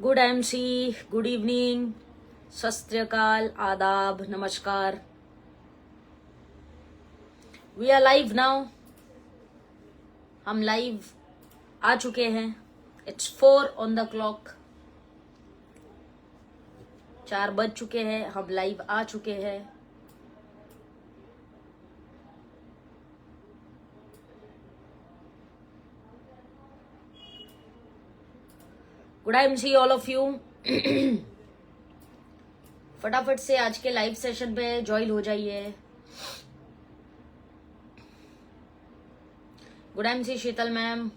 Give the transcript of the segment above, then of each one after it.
Good MC, good evening, सत श्री अकाल, आदाब, नमस्कार। We are live now. हम लाइव आ चुके हैं। It's 4 on the clock. 4 बज चुके हैं। हम लाइव आ चुके हैं। Good MC all of you. फटाफट से आज के लाइव सेशन पे ज्वाइन हो जाइए। Good MC Sheetal ma'am,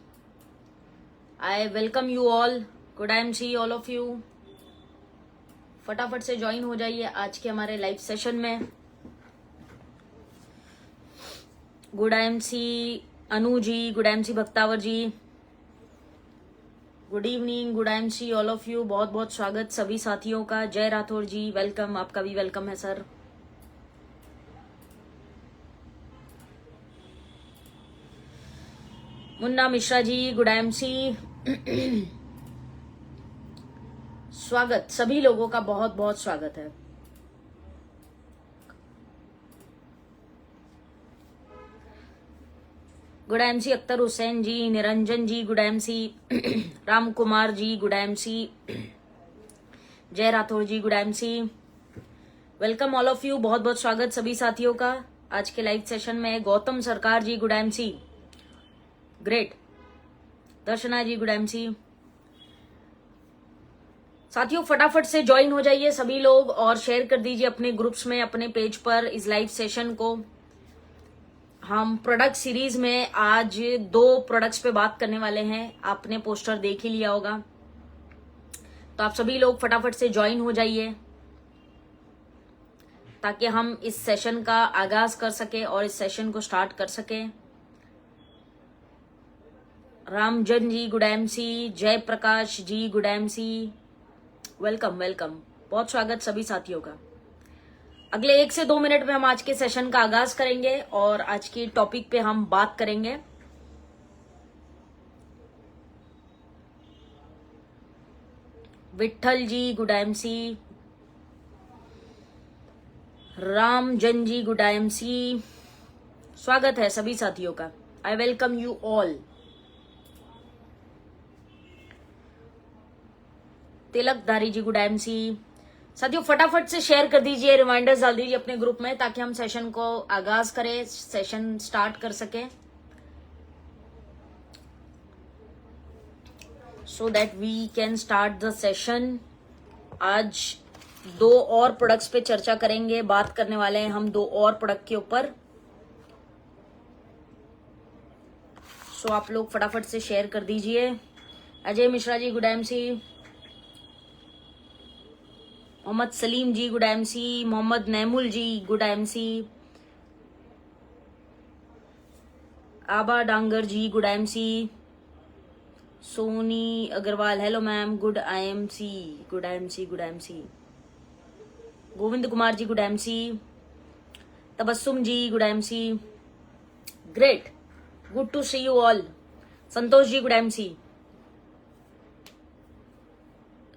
I welcome you all. Good MC all of you. फटाफट से ज्वाइन हो जाइए आज के हमारे लाइव सेशन में। Good MC Anu ji, good MC Bhaktawar ji, good evening, good MC all of you. बहुत बहुत स्वागत सभी साथियों का। जय राठौर जी, वेलकम। आपका भी वेलकम है sir. Munna Mishra ji, good MC. स्वागत सभी लोगों का, बहुत बहुत स्वागत है। गुड एमसी Akhtar Hussain ji, Niranjan ji, good MC. Ram Kumar ji, good MC. Jai Rathore ji, good MC. Welcome all of you. बहुत बहुत स्वागत सभी साथियों का आज के लाइव सेशन में। गौतम सरकार जी, गुड एमसी, ग्रेट। दर्शना जी, गुड एमसी। साथियों फटाफट से ज्वाइन हो जाइए सभी लोग और शेयर कर दीजिए अपने ग्रुप्स में, अपने पेज पर इस लाइव सेशन को। हम प्रोडक्ट सीरीज में आज 2 प्रोडक्ट्स पे बात करने वाले हैं। आपने पोस्टर देख ही लिया होगा, तो आप सभी लोग फटाफट से ज्वाइन हो जाइए ताकि हम इस सेशन का आगाज कर सके और इस सेशन को स्टार्ट कर सके। Ramjan ji, good MC. जय Prakash ji, good MC. Welcome welcome, बहुत स्वागत सभी साथियों का। अगले 1 से 2 मिनट में हम आज के सेशन का आगाज करेंगे और आज की टॉपिक पे हम बात करेंगे। विठल जी, गुड एमसी। Ramjan ji, good MC. स्वागत है सभी साथियों का। I welcome you all. Tilakdhari ji, good एमसी। साथियों फटाफट से शेयर कर दीजिए, रिमाइंडर्स डाल दीजिए अपने ग्रुप में ताकि हम सेशन को आगाज करें, सेशन स्टार्ट कर सके, so that we can start the session. आज 2 और प्रोडक्ट्स पे चर्चा करेंगे, बात करने वाले हैं हम 2 और प्रोडक्ट के ऊपर। सो आप लोग फटाफट से शेयर कर दीजिए। Ajay Mishra ji, good MC. Mohammed Salim ji, good MC. Mohammed Naimul ji, good MC. Aba Dangar ji, good MC. Soni Agarwal, hello ma'am, good MC, good MC, good MC. Govind Kumar ji, good MC. Tabassum ji, good MC, great, good to see you all. Santosh ji, good MC.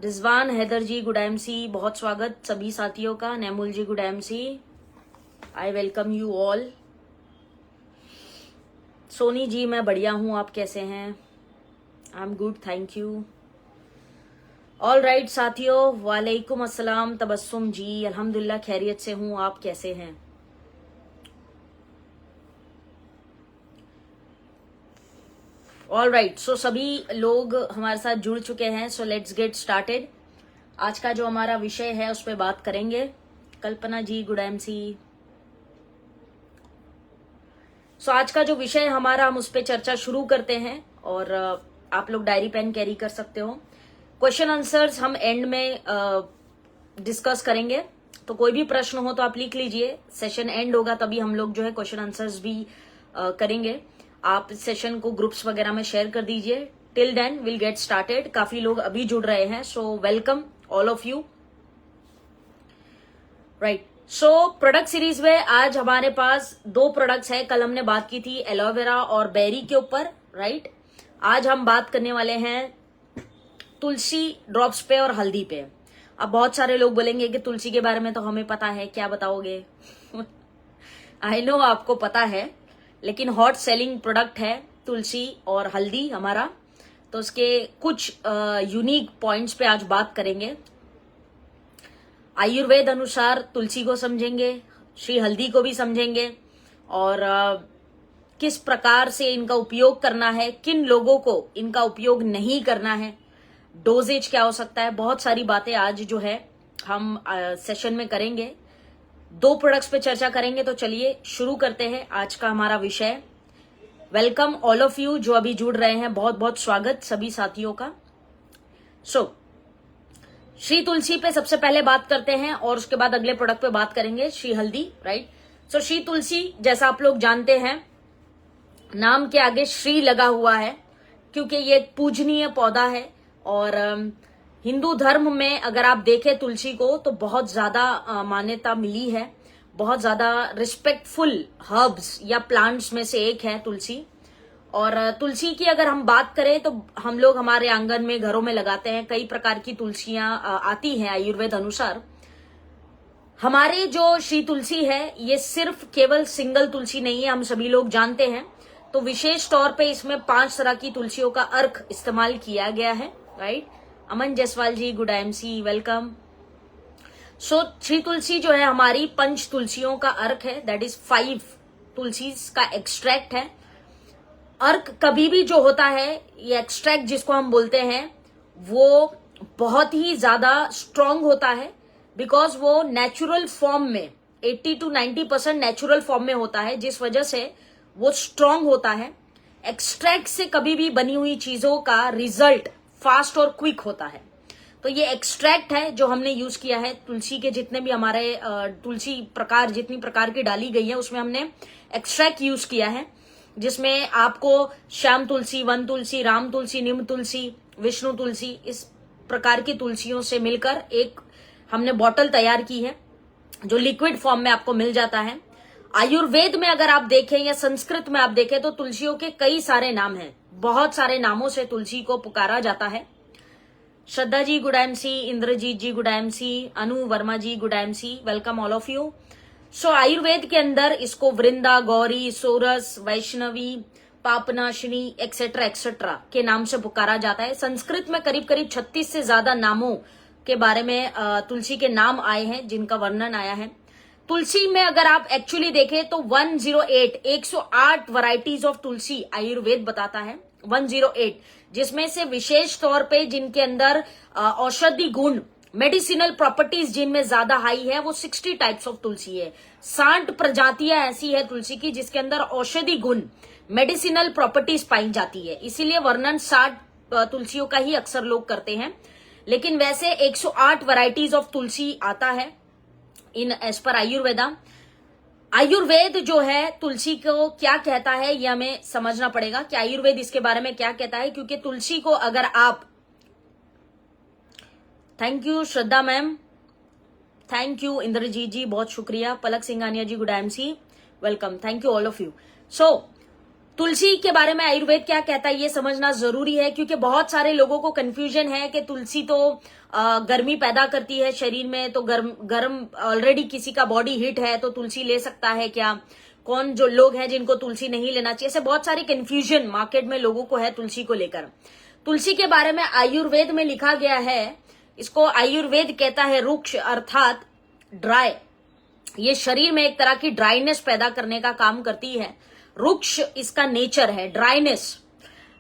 Rizwan Haider ji, good MC. बहुत स्वागत सभी साथियों का। Naimul ji, good MC. I welcome you all. Soni ji, मैं बढ़िया हूं, आप कैसे हैं? I am good, thank you. All right साथियों, वालेकुम अस्सलाम। तबस्सुम जी, अल्हम्दुलिल्लाह खैरियत से हूं, आप कैसे हैं? ऑल राइट, सो सभी लोग हमारे साथ जुड़ चुके हैं। So let's get started. आज का जो हमारा विषय है उस पर बात करेंगे। कल्पना जी, गुड एमसी। सो आज का जो विषय हमारा, हम उस पर चर्चा शुरू करते हैं और आप लोग डायरी पेन कैरी कर सकते हो। क्वेश्चन आंसर्स हम एंड में डिस्कस करेंगे, तो कोई भी प्रश्न हो तो आप लिख लीजिए। सेशन एंड होगा तभी हम लोग जो है क्वेश्चन आंसर्स भी करेंगे। आप इस सेशन को ग्रुप्स वगैरह में शेयर कर दीजिए। Till then will get started. काफी लोग अभी जुड़ रहे हैं, so welcome all of you. Right, so product series में आज हमारे पास 2 प्रोडक्ट्स है। कल हमने बात की थी एलोवेरा और बेरी के ऊपर, राइट। आज हम बात करने वाले हैं तुलसी ड्रॉप्स पे और हल्दी पे। अब बहुत सारे लोग बोलेंगे कि तुलसी के बारे में तो हमें पता है, क्या बताओगे? आई नो आपको पता है, लेकिन हॉट सेलिंग प्रोडक्ट है तुलसी और हल्दी हमारा, तो उसके कुछ यूनिक पॉइंट्स पे आज बात करेंगे। आयुर्वेद अनुसार तुलसी को समझेंगे, श्री हल्दी को भी समझेंगे, और किस प्रकार से इनका उपयोग करना है, किन लोगों को इनका उपयोग नहीं करना है, डोजेज क्या हो सकता है, बहुत सारी बातें आज जो है हम सेशन में करेंगे। 2 प्रोडक्ट्स पे चर्चा करेंगे, तो चलिए शुरू करते हैं आज का हमारा विषय। वेलकम ऑल ऑफ यू जो अभी जुड़ रहे हैं, बहुत बहुत स्वागत सभी साथियों का। श्री तुलसी पे सबसे पहले बात करते हैं और उसके बाद अगले प्रोडक्ट पे बात करेंगे, श्री हल्दी, राइट। श्री तुलसी जैसा आप लोग जानते हैं, नाम के आगे श्री लगा हुआ है क्योंकि ये एक पूजनीय पौधा है, और हिंदू धर्म में अगर आप देखें तुलसी को तो बहुत ज्यादा मान्यता मिली है, बहुत ज्यादा रिस्पेक्टफुल हर्ब्स या प्लांट्स में से एक है तुलसी। और तुलसी की अगर हम बात करें तो हम लोग हमारे आंगन में, घरों में लगाते हैं, कई प्रकार की तुलसियां आती हैं आयुर्वेद अनुसार। हमारे जो श्री तुलसी है ये सिर्फ केवल सिंगल तुलसी नहीं है, हम सभी लोग जानते हैं, तो विशेष तौर पे इसमें 5 तरह की तुलसियों का अर्क इस्तेमाल किया गया है, राइट। अमन जायसवाल जी, गुड IMC, वेलकम। श्री तुलसी जो है हमारी 5 तुलसियों का अर्क है, दैट इज 5 तुलसी का एक्सट्रैक्ट है। अर्क कभी भी जो होता है, ये एक्सट्रैक्ट जिसको हम बोलते हैं, वो बहुत ही ज्यादा स्ट्रांग होता है, बिकॉज वो नेचुरल फॉर्म में 80 to 90% नेचुरल फॉर्म में होता है, जिस वजह से वो स्ट्रांग होता है। एक्सट्रैक्ट से कभी भी बनी हुई चीजों का रिजल्ट फास्ट और क्विक होता है। तो ये एक्सट्रैक्ट है जो हमने यूज किया है तुलसी के, जितने भी हमारे तुलसी प्रकार, जितनी प्रकार की डाली गई है उसमें हमने एक्सट्रैक्ट यूज किया है, जिसमें आपको श्याम तुलसी, वन तुलसी, राम तुलसी, निम तुलसी, विष्णु तुलसी, इस प्रकार की तुलसियों से मिलकर एक हमने बॉटल तैयार की है जो लिक्विड फॉर्म में आपको मिल जाता है। आयुर्वेद में अगर आप देखें या संस्कृत में आप देखें तो तुलसियों के कई सारे नाम हैं, बहुत सारे नामों से तुलसी को पुकारा जाता है। Shraddha ji good IMC, Indrajeet ji good IMC, Anu Verma ji good IMC, welcome all of you. Ayurveda के अंदर इसको वृंदा, गौरी, सोरस, वैष्णवी, पापनाशिनी एक्सेट्रा एक्सेट्रा के नाम से पुकारा जाता है। संस्कृत में करीब करीब 36 से ज्यादा नामों के बारे में तुलसी के नाम आए हैं, जिनका वर्णन आया है। तुलसी में अगर आप एक्चुअली देखें तो 108 वैरायटीज ऑफ तुलसी आयुर्वेद बताता है, 108, जिसमें से विशेष तौर पे जिनके अंदर औषधि गुण, मेडिसिनल प्रॉपर्टीज जिनमें ज्यादा हाई है, वो 60 टाइप्स ऑफ तुलसी है। 60 प्रजातियां ऐसी है तुलसी की जिसके अंदर औषधि गुण, मेडिसिनल प्रॉपर्टीज पाई जाती है, इसीलिए वर्णन 60 तुलसियों का ही अक्सर लोग करते हैं। लेकिन वैसे 108 वैरायटीज ऑफ तुलसी आता है इन एज पर आयुर्वेदा। आयुर्वेद जो है तुलसी को क्या कहता है ये हमें समझना पड़ेगा कि आयुर्वेद इसके बारे में क्या कहता है, क्योंकि तुलसी को अगर आप, thank you Shraddha ma'am, thank you Indrajeet ji, बहुत शुक्रिया, Palak Singhania ji good IMC, welcome, thank you all of you. तुलसी के बारे में आयुर्वेद क्या कहता है ये समझना जरूरी है, क्योंकि बहुत सारे लोगों को कंफ्यूजन है कि तुलसी तो गर्मी पैदा करती है शरीर में, तो गर्म ऑलरेडी किसी का बॉडी हीट है तो तुलसी ले सकता है क्या, कौन जो लोग हैं जिनको तुलसी नहीं लेना चाहिए, ऐसे बहुत सारी कंफ्यूजन मार्केट में लोगों को है तुलसी को लेकर। तुलसी के बारे में आयुर्वेद में लिखा गया है, इसको आयुर्वेद कहता है रुक्ष अर्थात ड्राई, ये शरीर में एक तरह की ड्राइनेस पैदा करने का काम करती है। रुक्ष इसका नेचर है, ड्राइनेस,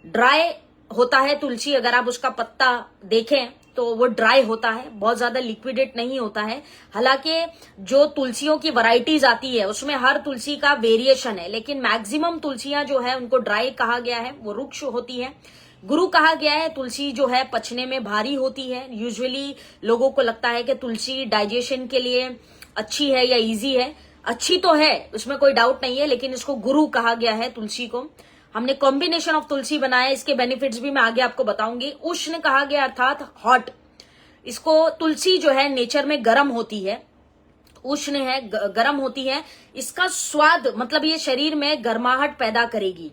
ड्राई होता है तुलसी, अगर आप उसका पत्ता देखें तो वो ड्राई होता है, बहुत ज्यादा लिक्विडेट नहीं होता है। हालांकि जो तुलसियों की वैरायटीज आती है उसमें हर तुलसी का वेरिएशन है, लेकिन मैक्सिमम तुलसियां जो है उनको ड्राई कहा गया है, वो रुक्ष होती है। गुरु कहा गया है, तुलसी जो है पचने में भारी होती है। यूजुअली लोगों को लगता है कि तुलसी डाइजेशन के लिए अच्छी है या इजी है, अच्छी तो है, उसमें कोई डाउट नहीं है, लेकिन इसको गुरु कहा गया है तुलसी को। हमने कॉम्बिनेशन ऑफ तुलसी बनाया, इसके बेनिफिट्स भी मैं आगे आपको बताऊंगी। उष्ण कहा गया अर्थात हॉट, इसको तुलसी जो है नेचर में गर्म होती है, उष्ण है, गर्म होती है। इसका स्वाद मतलब ये शरीर में गर्माहट पैदा करेगी।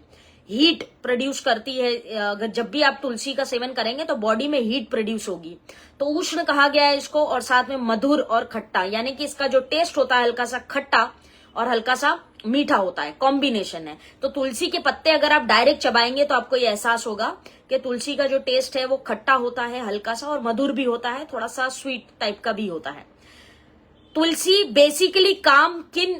हीट प्रोड्यूस करती है। अगर जब भी आप तुलसी का सेवन करेंगे तो बॉडी में हीट प्रोड्यूस होगी, तो उष्ण कहा गया है इसको। और साथ में मधुर और खट्टा, यानी कि इसका जो टेस्ट होता है हल्का सा खट्टा और हल्का सा मीठा होता है, कॉम्बिनेशन है। तो तुलसी के पत्ते अगर आप डायरेक्ट चबाएंगे तो आपको ये एहसास होगा कि तुलसी का जो टेस्ट है वो खट्टा होता है हल्का सा, और मधुर भी होता है, थोड़ा सा स्वीट टाइप का भी होता है। तुलसी बेसिकली काम किन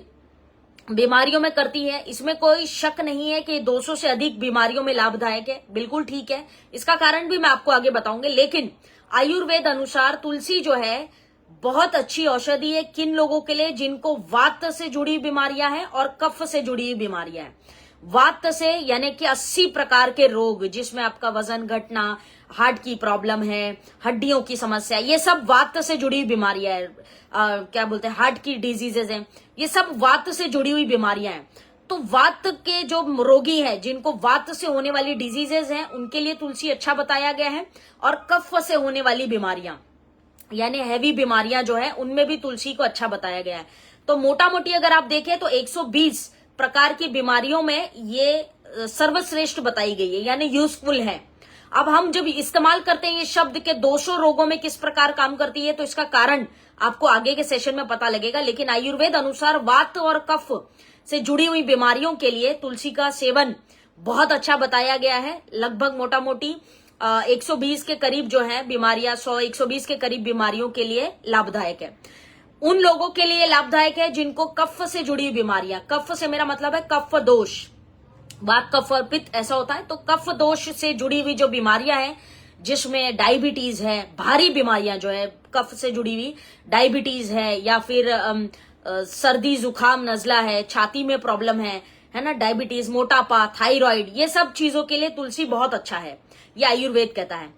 बीमारियों में करती है, इसमें कोई शक नहीं है कि 200 से अधिक बीमारियों में लाभदायक है, बिल्कुल ठीक है। इसका कारण भी मैं आपको आगे बताऊंगी। लेकिन आयुर्वेद अनुसार तुलसी जो है बहुत अच्छी औषधि है किन लोगों के लिए, जिनको वात से जुड़ी बीमारियां हैं और कफ से जुड़ी हुई बीमारियां हैं। वात से यानी कि 80 प्रकार के रोग, जिसमें आपका वजन घटना, हार्ट की प्रॉब्लम है, हड्डियों की समस्या, ये सब वात से जुड़ी हुई बीमारियां है। क्या बोलते हैं, हार्ट की डिजीजेज हैं, ये सब वात से जुड़ी हुई बीमारियां हैं। तो वात के जो रोगी हैं, जिनको वात से होने वाली डिजीजेज हैं, उनके लिए तुलसी अच्छा बताया गया है। और कफ से होने वाली बीमारियां यानी हैवी बीमारियां जो है, उनमें भी तुलसी को अच्छा बताया गया है। तो मोटा मोटी अगर आप देखें तो 120 प्रकार की बीमारियों में ये सर्वश्रेष्ठ बताई गई है, यानी यूजफुल है। अब हम जब इस्तेमाल करते हैं ये शब्द के 200 रोगों में किस प्रकार काम करती है, तो इसका कारण आपको आगे के सेशन में पता लगेगा। लेकिन आयुर्वेद अनुसार वात और कफ से जुड़ी हुई बीमारियों के लिए तुलसी का सेवन बहुत अच्छा बताया गया है। लगभग मोटा मोटी 120 के करीब जो है बीमारियां, 100-120 के करीब बीमारियों के लिए लाभदायक है। उन लोगों के लिए लाभदायक है जिनको कफ से जुड़ी बीमारियां, कफ से मेरा मतलब है कफ दोष, वात कफ और पित्त ऐसा होता है। तो कफ दोष से जुड़ी हुई जो बीमारियां हैं, जिसमें डायबिटीज है, भारी बीमारियां जो है कफ से जुड़ी हुई, डायबिटीज है या फिर सर्दी जुकाम नजला है, छाती में प्रॉब्लम है ना, डायबिटीज, मोटापा, थायराइड, ये सब चीजों के लिए तुलसी बहुत अच्छा है, ये आयुर्वेद कहता है।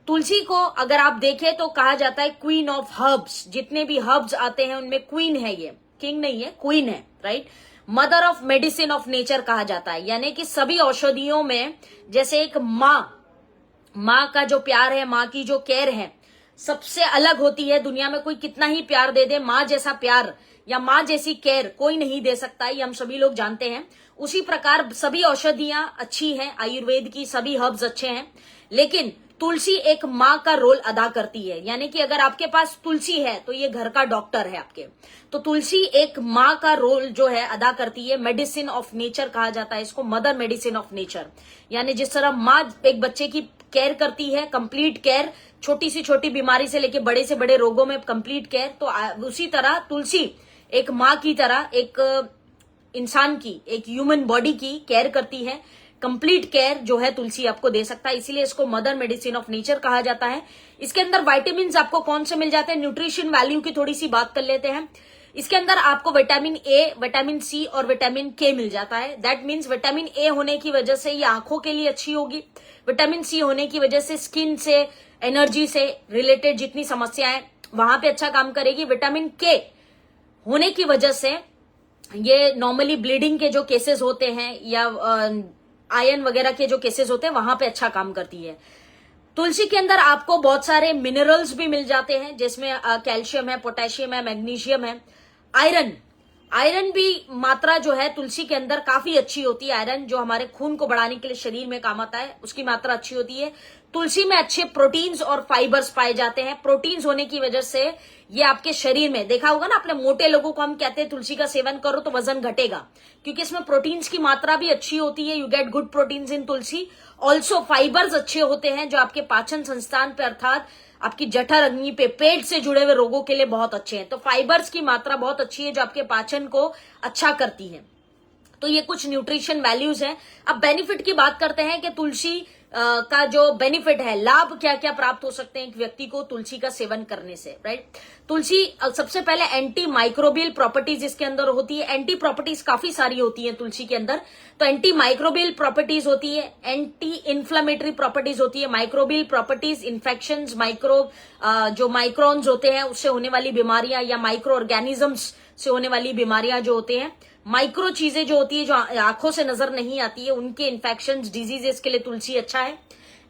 तुलसी को अगर आप देखें तो कहा जाता है क्वीन ऑफ हर्ब्स। जितने भी हर्ब्स आते हैं उनमें क्वीन है, ये किंग नहीं है, क्वीन है, right. Mother of medicine of nature कहा जाता है, यानी कि सभी औषधियों में जैसे एक माँ का जो प्यार है, माँ की जो केयर है सबसे अलग होती है। दुनिया में कोई कितना ही प्यार दे दे, माँ जैसा प्यार या माँ जैसी केयर कोई नहीं दे सकता, ये हम सभी लोग जानते हैं। उसी प्रकार सभी औषधियां अच्छी हैं, आयुर्वेद की सभी हर्ब्स अच्छे हैं, लेकिन तुलसी एक माँ का रोल अदा करती है। यानी कि अगर आपके पास तुलसी है तो ये घर का डॉक्टर है आपके। तो तुलसी एक माँ का रोल जो है अदा करती है। मेडिसिन ऑफ नेचर कहा जाता है इसको, मदर मेडिसिन ऑफ नेचर। यानी जिस तरह माँ एक बच्चे की केयर करती है, कंप्लीट केयर, छोटी से छोटी बीमारी से लेके बड़े से बड़े रोगों में कंप्लीट केयर, तो उसी तरह तुलसी एक माँ की तरह एक इंसान की, एक ह्यूमन बॉडी की केयर करती है। कंप्लीट केयर जो है तुलसी आपको दे सकता है, इसीलिए इसको मदर मेडिसिन ऑफ नेचर कहा जाता है। इसके अंदर विटामिन आपको कौन से मिल जाते हैं, न्यूट्रिशन वैल्यू की थोड़ी सी बात कर लेते हैं। इसके अंदर आपको विटामिन ए, विटामिन सी और विटामिन के मिल जाता है। दैट मीन्स विटामिन ए होने की वजह से ये आंखों के लिए अच्छी होगी, विटामिन सी होने की वजह से स्किन से, एनर्जी से रिलेटेड जितनी समस्याएं वहां पे अच्छा काम करेगी। विटामिन के होने की वजह से ये नॉर्मली ब्लीडिंग के जो केसेस होते हैं या आयरन वगैरह के जो केसेस होते हैं वहां पे अच्छा काम करती है। तुलसी के अंदर आपको बहुत सारे मिनरल्स भी मिल जाते हैं, जिसमें कैल्शियम है, पोटेशियम है, मैग्नीशियम है, आयरन भी मात्रा जो है तुलसी के अंदर काफी अच्छी होती है। आयरन जो हमारे खून को बढ़ाने के लिए शरीर में काम आता है, उसकी मात्रा अच्छी होती है। तुलसी में अच्छे प्रोटीन्स और फाइबर्स पाए जाते हैं। प्रोटीन्स होने की वजह से ये आपके शरीर में, देखा होगा ना आपने, मोटे लोगों को हम कहते हैं तुलसी का सेवन करो तो वजन घटेगा, क्योंकि इसमें प्रोटीन्स की मात्रा भी अच्छी होती है। You get good proteins in Tulsi. Also fibres अच्छे होते हैं जो आपके पाचन संस्थान पे, अर्थात आपकी जठर अग्नि पे, पेट से जुड़े हुए रोगों के लिए बहुत अच्छे हैं। तो फाइबर्स की मात्रा बहुत अच्छी है जो आपके पाचन को अच्छा करती है। तो ये कुछ न्यूट्रिशन वैल्यूज हैं। अब बेनिफिट की बात करते हैं कि तुलसी का जो बेनिफिट है, लाभ क्या क्या प्राप्त हो सकते हैं एक व्यक्ति को तुलसी का सेवन करने से, राइट। तुलसी सबसे पहले एंटी माइक्रोबियल प्रॉपर्टीज इसके अंदर होती है। एंटी प्रॉपर्टीज काफी सारी होती है तुलसी के अंदर। तो एंटी माइक्रोबियल प्रॉपर्टीज होती है, एंटी इन्फ्लेमेटरी प्रॉपर्टीज होती है, माइक्रोबियल प्रॉपर्टीज, इन्फेक्शंस, जो माइक्रोन्स होते हैं उससे होने वाली बीमारियां या माइक्रो ऑर्गेनिजम्स से होने वाली बीमारियां जो होते हैं, माइक्रो चीजें जो होती है जो आंखों से नजर नहीं आती है, उनके इन्फेक्शंस, डिजीजेस के लिए तुलसी अच्छा है।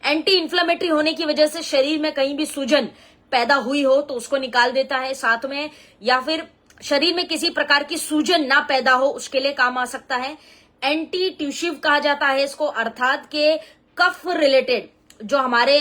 एंटी इन्फ्लेमेटरी होने की वजह से शरीर में कहीं भी सूजन पैदा हुई हो तो उसको निकाल देता है साथ में, या फिर शरीर में किसी प्रकार की सूजन ना पैदा हो उसके लिए काम आ सकता है। एंटी ट्यूशिव कहा जाता है इसको, अर्थात के कफ रिलेटेड जो हमारे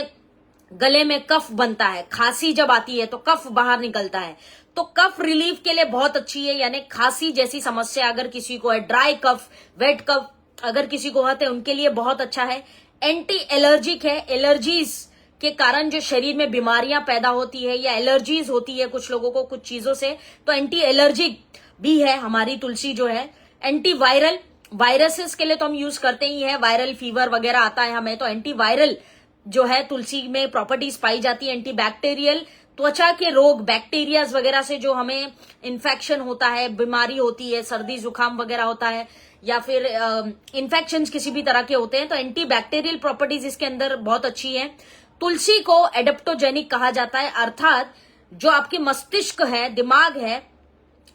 गले में कफ बनता है, खांसी जब आती है तो कफ बाहर निकलता है, तो कफ रिलीफ के लिए बहुत अच्छी है। यानी खांसी जैसी समस्या अगर किसी को है, ड्राई कफ, वेट कफ अगर किसी को होते हैं, उनके लिए बहुत अच्छा है। एंटी एलर्जिक है, एलर्जीज के कारण जो शरीर में बीमारियां पैदा होती है या एलर्जीज होती है कुछ लोगों को कुछ चीजों से, तो एंटी एलर्जिक भी है हमारी तुलसी जो है। एंटी वायरल, वायरसेस के लिए तो हम यूज करते ही है, वायरल फीवर वगैरह आता है हमें, तो एंटी वायरल जो है तुलसी में प्रॉपर्टीज पाई जाती है। एंटी बैक्टीरियल, त्वचा के रोग, बैक्टीरियाज वगैरह से जो हमें इन्फेक्शन होता है, बीमारी होती है, सर्दी जुकाम वगैरह होता है, या फिर इन्फेक्शंस किसी भी तरह के होते हैं, तो एंटी बैक्टीरियल प्रॉपर्टीज इसके अंदर बहुत अच्छी है। तुलसी को एडेप्टोजेनिक कहा जाता है, अर्थात जो आपकी मस्तिष्क है, दिमाग है,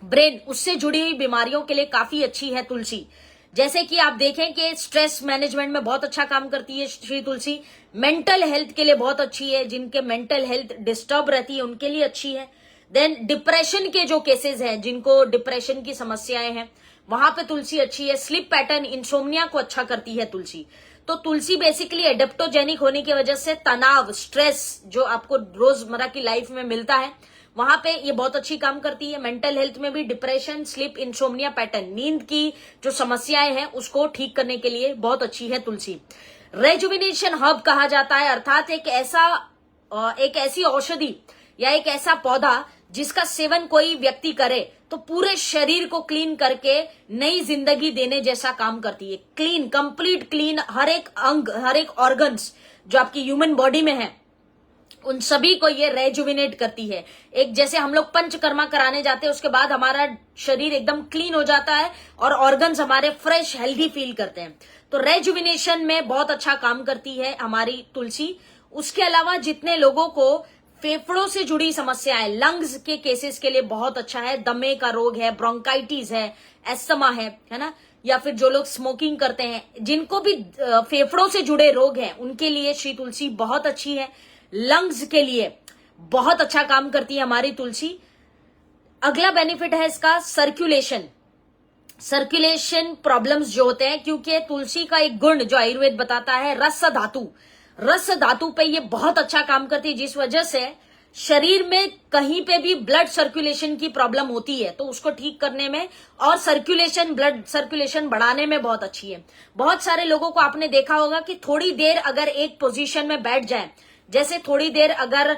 ब्रेन, उससे जुड़ी हुई बीमारियों के लिए काफी अच्छी है तुलसी। जैसे कि आप देखें कि स्ट्रेस मैनेजमेंट में बहुत अच्छा काम करती है श्री तुलसी। मेंटल हेल्थ के लिए बहुत अच्छी है, जिनके मेंटल हेल्थ डिस्टर्ब रहती है उनके लिए अच्छी है। देन डिप्रेशन के जो केसेस हैं, जिनको डिप्रेशन की समस्याएं हैं, वहां पे तुलसी अच्छी है। स्लीप पैटर्न, इंसोम्निया को अच्छा करती है तुलसी। तो तुलसी बेसिकली एडेप्टोजेनिक होने की वजह से तनाव, स्ट्रेस जो आपको रोजमर्रा की लाइफ में मिलता है, वहां पे ये बहुत अच्छी काम करती है। मेंटल हेल्थ में भी डिप्रेशन, स्लीप, इंसोम्निया पैटर्न, नींद की जो समस्याएं हैं उसको ठीक करने के लिए बहुत अच्छी है तुलसी। रेजुविनेशन हर्ब कहा जाता है, अर्थात एक ऐसी औषधि या एक ऐसा पौधा जिसका सेवन कोई व्यक्ति करे तो पूरे शरीर को क्लीन करके नई जिंदगी देने जैसा काम करती है। क्लीन, कंप्लीट क्लीन, हर एक अंग, हर एक ऑर्गन्स जो आपकी ह्यूमन बॉडी में है, उन सभी को ये रेजुविनेट करती है। एक जैसे हम लोग पंचकर्मा कराने जाते हैं, उसके बाद हमारा शरीर एकदम क्लीन हो जाता है और ऑर्गन्स हमारे फ्रेश, हेल्दी फील करते हैं। तो रेजुविनेशन में बहुत अच्छा काम करती है हमारी तुलसी। उसके अलावा जितने लोगों को फेफड़ों से जुड़ी समस्याएं, लंग्स के केसेस के लिए बहुत अच्छा है। दमे का रोग है, ब्रोंकाइटिस है, एस्थमा है ना, या फिर जो लोग स्मोकिंग करते हैं, जिनको भी फेफड़ों से जुड़े रोग हैं, उनके लिए श्री तुलसी बहुत अच्छी है। लंग्स के लिए बहुत अच्छा काम करती है हमारी तुलसी। अगला बेनिफिट है इसका सर्कुलेशन। सर्कुलेशन प्रॉब्लम्स जो होते हैं, क्योंकि तुलसी का एक गुण जो आयुर्वेद बताता है, रस धातु, रस धातु पे ये बहुत अच्छा काम करती है, जिस वजह से शरीर में कहीं पे भी ब्लड सर्कुलेशन की प्रॉब्लम होती है तो उसको ठीक करने में और सर्कुलेशन, ब्लड सर्कुलेशन बढ़ाने में बहुत अच्छी है। बहुत सारे लोगों को आपने देखा होगा कि थोड़ी देर अगर एक पोजीशन में बैठ जाए, जैसे थोड़ी देर अगर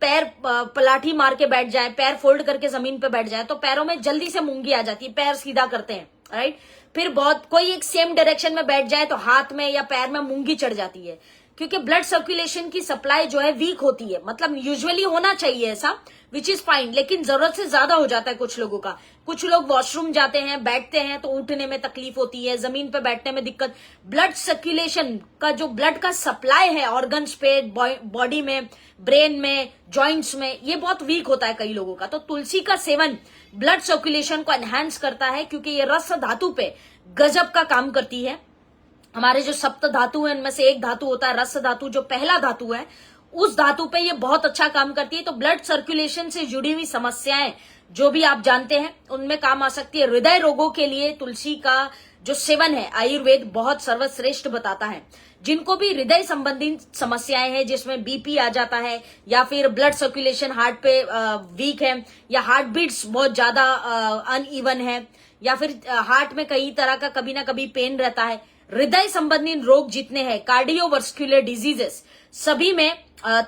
पैर पलाठी मार के बैठ जाए, पैर फोल्ड करके जमीन पे बैठ जाए, तो पैरों में जल्दी से मूंगी आ जाती है, पैर सीधा करते हैं, राइट। फिर बहुत कोई एक सेम डायरेक्शन में बैठ जाए तो हाथ में या पैर में मूंगी चढ़ जाती है, क्योंकि ब्लड सर्कुलेशन की सप्लाई जो है वीक होती है। मतलब यूजुअली होना चाहिए ऐसा, विच इज फाइन, लेकिन जरूरत से ज्यादा हो जाता है कुछ लोगों का। कुछ लोग वॉशरूम जाते हैं, बैठते हैं तो उठने में तकलीफ होती है, जमीन पे बैठने में दिक्कत। ब्लड सर्कुलेशन का जो ब्लड का सप्लाई है ऑर्गन्स पे, बॉडी में, ब्रेन में, जॉइंट्स में, ये बहुत वीक होता है कई लोगों का। तो तुलसी का सेवन ब्लड सर्कुलेशन को एनहांस करता है, क्योंकि ये रस धातु पे गजब का काम करती है। हमारे जो सप्त धातु है उनमें से एक धातु होता है रस धातु, जो पहला धातु है, उस धातु पे ये बहुत अच्छा काम करती है। तो ब्लड सर्कुलेशन से जुड़ी हुई समस्याएं जो भी आप जानते हैं उनमें काम आ सकती है। हृदय रोगों के लिए तुलसी का जो सेवन है आयुर्वेद बहुत सर्वश्रेष्ठ बताता है। जिनको भी हृदय संबंधी समस्याएं हैं, जिसमें बीपी आ जाता है या फिर ब्लड सर्कुलेशन हार्ट पे वीक है, या हार्ट बीट्स बहुत ज्यादा अनइवन है, या फिर हार्ट में कई तरह का कभी ना कभी पेन रहता है, हृदय संबंधी रोग जितने हैं, कार्डियोवास्कुलर डिजीजेस, सभी में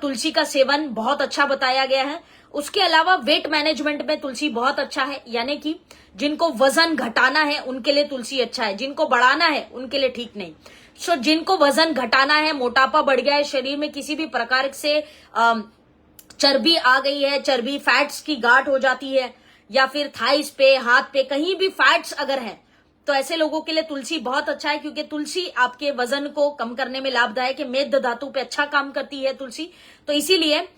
तुलसी का सेवन बहुत अच्छा बताया गया है। उसके अलावा वेट मैनेजमेंट में तुलसी बहुत अच्छा है, यानी कि जिनको वजन घटाना है उनके लिए तुलसी अच्छा है, जिनको बढ़ाना है उनके लिए ठीक नहीं। सो जिनको वजन घटाना है, मोटापा बढ़ गया है शरीर में, किसी भी प्रकार से चर्बी आ गई है, चर्बी फैट्स की गांठ हो जाती है, या फिर थाइस पे, हाथ पे कहीं भी फैट्स अगर है, तो ऐसे लोगों के लिए तुलसी बहुत अच्छा है, क्योंकि तुलसी आपके वजन को कम करने में लाभदायक है। मेद धातु पे अच्छा काम करती है तुलसी, तो इसीलिए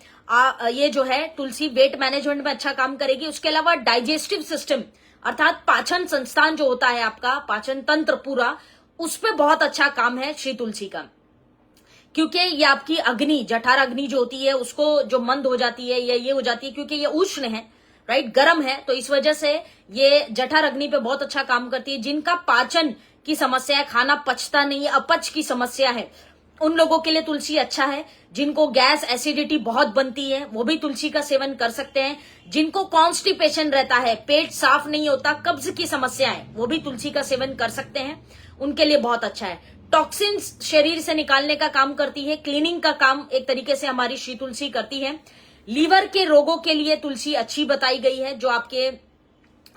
ये जो है तुलसी वेट मैनेजमेंट में अच्छा काम करेगी। उसके अलावा डाइजेस्टिव सिस्टम, अर्थात पाचन संस्थान जो होता है आपका, पाचन तंत्र पूरा, उस पे बहुत अच्छा काम है श्री तुलसी का, क्योंकि ये आपकी अग्नि, जठर अग्नि जो होती है उसको जो मंद हो जाती है या ये हो जाती है, क्योंकि ये उष्ण है, राइट, गर्म है, तो इस वजह से ये जठर अग्नि पे बहुत अच्छा काम करती है। जिनका पाचन की समस्या है, खाना पचता नहीं है, अपच की समस्या है, उन लोगों के लिए तुलसी अच्छा है। जिनको गैस एसिडिटी बहुत बनती है वो भी तुलसी का सेवन कर सकते हैं। जिनको कॉन्स्टिपेशन रहता है, पेट साफ नहीं होता, कब्ज की समस्या है, वो भी तुलसी का सेवन कर सकते हैं, उनके लिए बहुत अच्छा है। टॉक्सिन्स शरीर से निकालने का काम करती है, क्लीनिंग का काम एक तरीके से हमारी श्री तुलसी करती है। लीवर के रोगों के लिए तुलसी अच्छी बताई गई है। जो आपके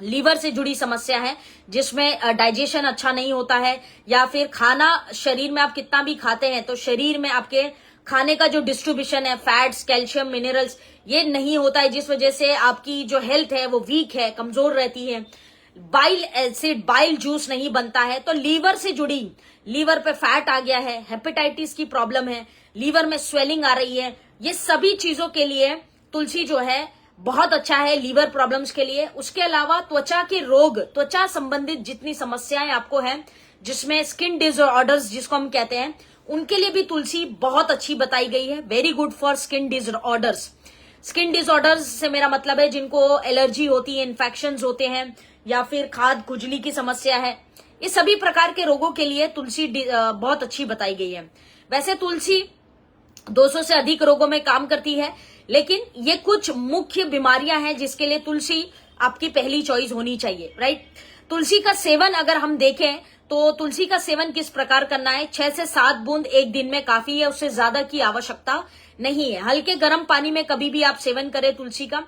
लीवर से जुड़ी समस्या है, जिसमें डाइजेशन अच्छा नहीं होता है, या फिर खाना शरीर में आप कितना भी खाते हैं तो शरीर में आपके खाने का जो डिस्ट्रीब्यूशन है, फैट्स, कैल्शियम, मिनरल्स, ये नहीं होता है, जिस वजह से आपकी जो हेल्थ है वो वीक है, कमजोर रहती है। बाइल एसिड, बाइल जूस नहीं बनता है, तो लीवर से जुड़ी, लीवर पे फैट आ गया है, हेपेटाइटिस की प्रॉब्लम है, लीवर में स्वेलिंग आ रही है, ये सभी चीजों के लिए तुलसी जो है बहुत अच्छा है, लीवर प्रॉब्लम्स के लिए। उसके अलावा त्वचा के रोग, त्वचा संबंधित जितनी समस्याएं आपको हैं, जिसमें स्किन डिसऑर्डर्स जिसको हम कहते हैं, उनके लिए भी तुलसी बहुत अच्छी बताई गई है। Very good for skin disorders. Skin disorders से मेरा मतलब है जिनको एलर्जी होती है, इन्फेक्शंस होते हैं, या फिर खाद खुजली की समस्या है, इस सभी प्रकार के रोगों के लिए तुलसी बहुत अच्छी बताई गई है। वैसे तुलसी 200 से अधिक रोगों में काम करती है, लेकिन ये कुछ मुख्य बीमारियां हैं जिसके लिए तुलसी आपकी पहली चॉइस होनी चाहिए, राइट। तुलसी का सेवन अगर हम देखें तो तुलसी का सेवन किस प्रकार करना है, 6 से 7 बूंद एक दिन में काफी है, उससे ज्यादा की आवश्यकता नहीं है। हल्के गर्म पानी में कभी भी आप सेवन करें तुलसी का।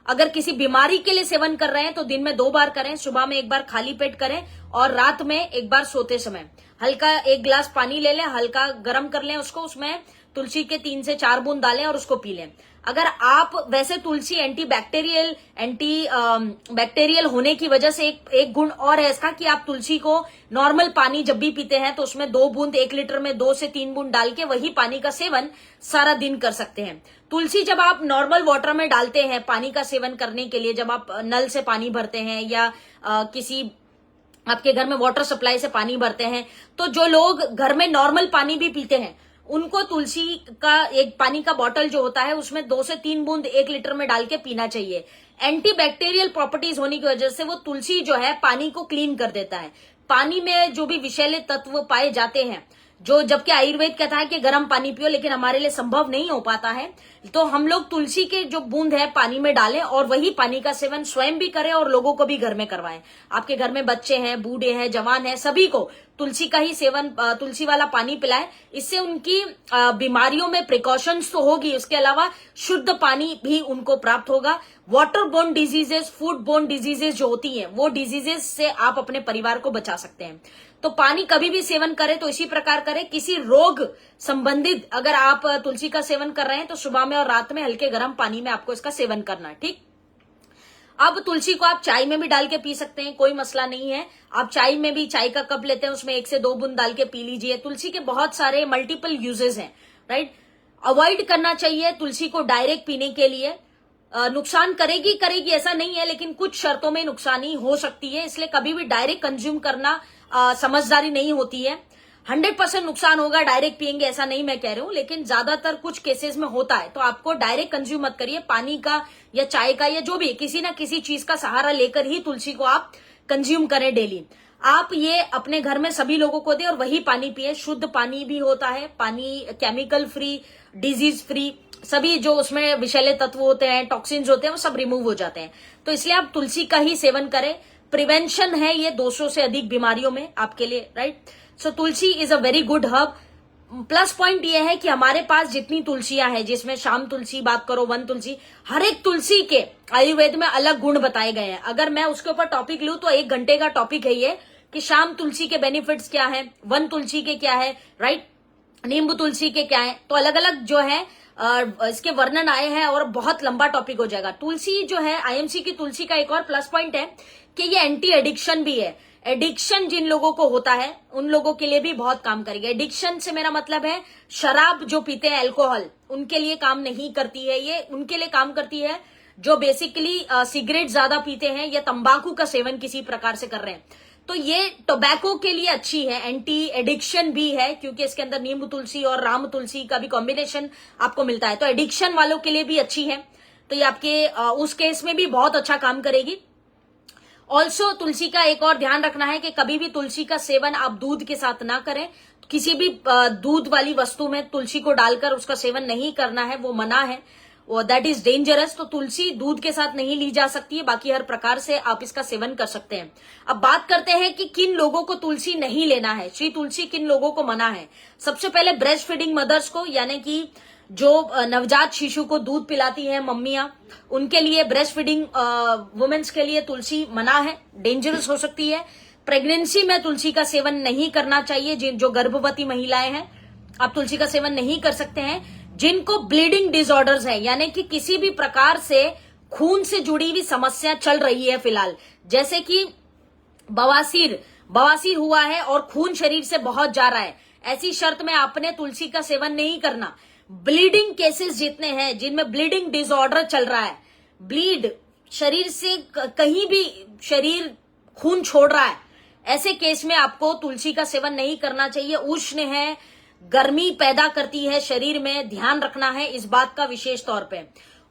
अगर किसी बीमारी के लिए सेवन कर रहे हैं तो दिन में 2 बार करें, सुबह में 1 बार खाली पेट करें और रात में 1 बार सोते समय। हल्का 1 गिलास पानी ले लें, हल्का गर्म कर लें उसको, उसमें तुलसी के 3 से 4 बूंद डालें और उसको पी लें। अगर आप वैसे तुलसी एंटी बैक्टीरियल होने की वजह से एक गुण और है इसका कि आप तुलसी को नॉर्मल पानी जब भी पीते हैं तो उसमें 2 बूंद 1 लीटर में 2 से 3 बूंद डाल के वही पानी का सेवन सारा दिन कर सकते हैं। तुलसी जब आप नॉर्मल वाटर में डालते हैं पानी का सेवन करने के लिए, जब आप नल से पानी भरते हैं या किसी आपके घर में वाटर सप्लाई से पानी भरते हैं, तो जो लोग घर में नॉर्मल पानी भी पीते हैं उनको तुलसी का एक पानी का बॉटल जो होता है उसमें 2 से 3 बूंद 1 लीटर में डाल के पीना चाहिए। एंटीबैक्टीरियल प्रॉपर्टीज होने की वजह से वो तुलसी जो है पानी को क्लीन कर देता है। पानी में जो भी विषैले तत्व पाए जाते हैं, जो जबकि आयुर्वेद कहता है कि गर्म पानी पियो, लेकिन हमारे लिए संभव नहीं हो पाता है, तो हम लोग तुलसी के जो बूंद है पानी में डालें और वही पानी का सेवन स्वयं भी करें और लोगों को भी घर में करवाएं। आपके घर में बच्चे हैं, बूढ़े हैं, जवान हैं, सभी को तुलसी का ही सेवन, तुलसी वाला पानी पिलाएं। इससे उनकी बीमारियों में प्रिकॉशंस तो होगी, उसके अलावा शुद्ध पानी भी उनको प्राप्त होगा। Water borne diseases, food borne diseases जो होती हैं, वो डिजीजेस से आप अपने परिवार को बचा सकते हैं। तो पानी कभी भी सेवन करें तो इसी प्रकार करें। किसी रोग संबंधित अगर आप तुलसी का सेवन कर रहे हैं तो सुबह में और रात में हल्के गर्म पानी में आपको इसका सेवन करना है, ठीक। अब तुलसी को आप चाय में भी डाल के पी सकते हैं, कोई मसला नहीं है। आप चाय में भी, चाय का कप लेते हैं उसमें 1 से 2 बूंद डाल के पी लीजिए। तुलसी के बहुत सारे मल्टीपल यूजेस हैं, राइट। अवॉइड करना चाहिए तुलसी को डायरेक्ट पीने के लिए। नुकसान करेगी ऐसा नहीं है, लेकिन कुछ शर्तों में नुकसानी हो सकती है, इसलिए कभी भी डायरेक्ट कंज्यूम करना समझदारी नहीं होती है। 100% नुकसान होगा डायरेक्ट पिएंगे ऐसा नहीं मैं कह रही हूं, लेकिन ज्यादातर कुछ केसेस में होता है। तो आपको डायरेक्ट कंज्यूम मत करिए, पानी का या चाय का या जो भी किसी ना किसी चीज का सहारा लेकर ही तुलसी को आप कंज्यूम करें डेली। आप ये अपने घर में सभी लोगों को दें और वही पानी पिए। शुद्ध पानी भी होता है, पानी केमिकल फ्री, डिजीज फ्री, सभी जो उसमें विषैले तत्व होते हैं, टॉक्सिन्स होते हैं, वो सब रिमूव हो जाते हैं। तो इसलिए आप तुलसी का ही सेवन करें। प्रिवेंशन है ये 200 से अधिक बीमारियों में आपके लिए, right. So Tulsi is a very good herb. Plus point ये है कि हमारे पास जितनी तुलसियां हैं, जिसमें शाम तुलसी बात करो, वन तुलसी, हर एक तुलसी के आयुर्वेद में अलग गुण बताए गए हैं। अगर मैं उसके ऊपर टॉपिक लूं तो 1 घंटे का टॉपिक है ये कि शाम तुलसी के बेनिफिट्स क्या है, वन तुलसी के क्या है, राइट, नींबू तुलसी के क्या है। तो अलग अलग जो है इसके वर्णन आए हैं और बहुत लंबा टॉपिक हो जाएगा। तुलसी जो है, आईएमसी की तुलसी का एक और प्लस पॉइंट है कि ये एंटी एडिक्शन भी है। एडिक्शन जिन लोगों को होता है उन लोगों के लिए भी बहुत काम करेगी। एडिक्शन से मेरा मतलब है शराब जो पीते हैं, अल्कोहल, उनके लिए काम नहीं करती है ये। उनके लिए काम करती है जो बेसिकली सिगरेट ज्यादा पीते हैं या तंबाकू का सेवन किसी प्रकार से कर रहे हैं। तो ये टोबैको के लिए अच्छी है, एंटी एडिक्शन भी है, क्योंकि इसके अंदर नींबू तुलसी और राम तुलसी का भी कॉम्बिनेशन आपको मिलता है। तो एडिक्शन वालों के लिए भी अच्छी है। तो ये आपके उस केस में भी बहुत अच्छा काम करेगी। ऑल्सो तुलसी का एक और ध्यान रखना है कि कभी भी तुलसी का सेवन आप दूध के साथ ना करें। किसी भी दूध वाली वस्तु में तुलसी को डालकर उसका सेवन नहीं करना है, वो मना है, वो दैट इज डेंजरस। तो तुलसी दूध के साथ नहीं ली जा सकती है, बाकी हर प्रकार से आप इसका सेवन कर सकते हैं। अब बात करते हैं कि किन लोगों को तुलसी नहीं लेना है, श्री तुलसी किन लोगों को मना है। सबसे पहले ब्रेस्ट फीडिंग मदर्स को, यानी कि जो नवजात शिशु को दूध पिलाती है मम्मियां, उनके लिए, ब्रेस्ट फीडिंग वुमेन्स के लिए तुलसी मना है, डेंजरस हो सकती है। प्रेगनेंसी में तुलसी का सेवन नहीं करना चाहिए। जो गर्भवती महिलाएं हैं, आप तुलसी का सेवन नहीं कर सकते हैं। जिनको ब्लीडिंग डिसऑर्डर्स है, यानी कि किसी भी प्रकार से खून से जुड़ी हुई समस्या चल रही है फिलहाल, जैसे कि बवासीर हुआ है और खून शरीर से बहुत जा रहा है, ऐसी शर्त में आपने तुलसी का सेवन नहीं करना। ब्लीडिंग केसेस जितने हैं जिनमें ब्लीडिंग डिसऑर्डर चल रहा है, ब्लीड शरीर से कहीं भी शरीर खून छोड़ रहा है, ऐसे केस में आपको तुलसी का सेवन नहीं करना चाहिए। उष्ण है, गर्मी पैदा करती है शरीर में, ध्यान रखना है इस बात का विशेष तौर पे।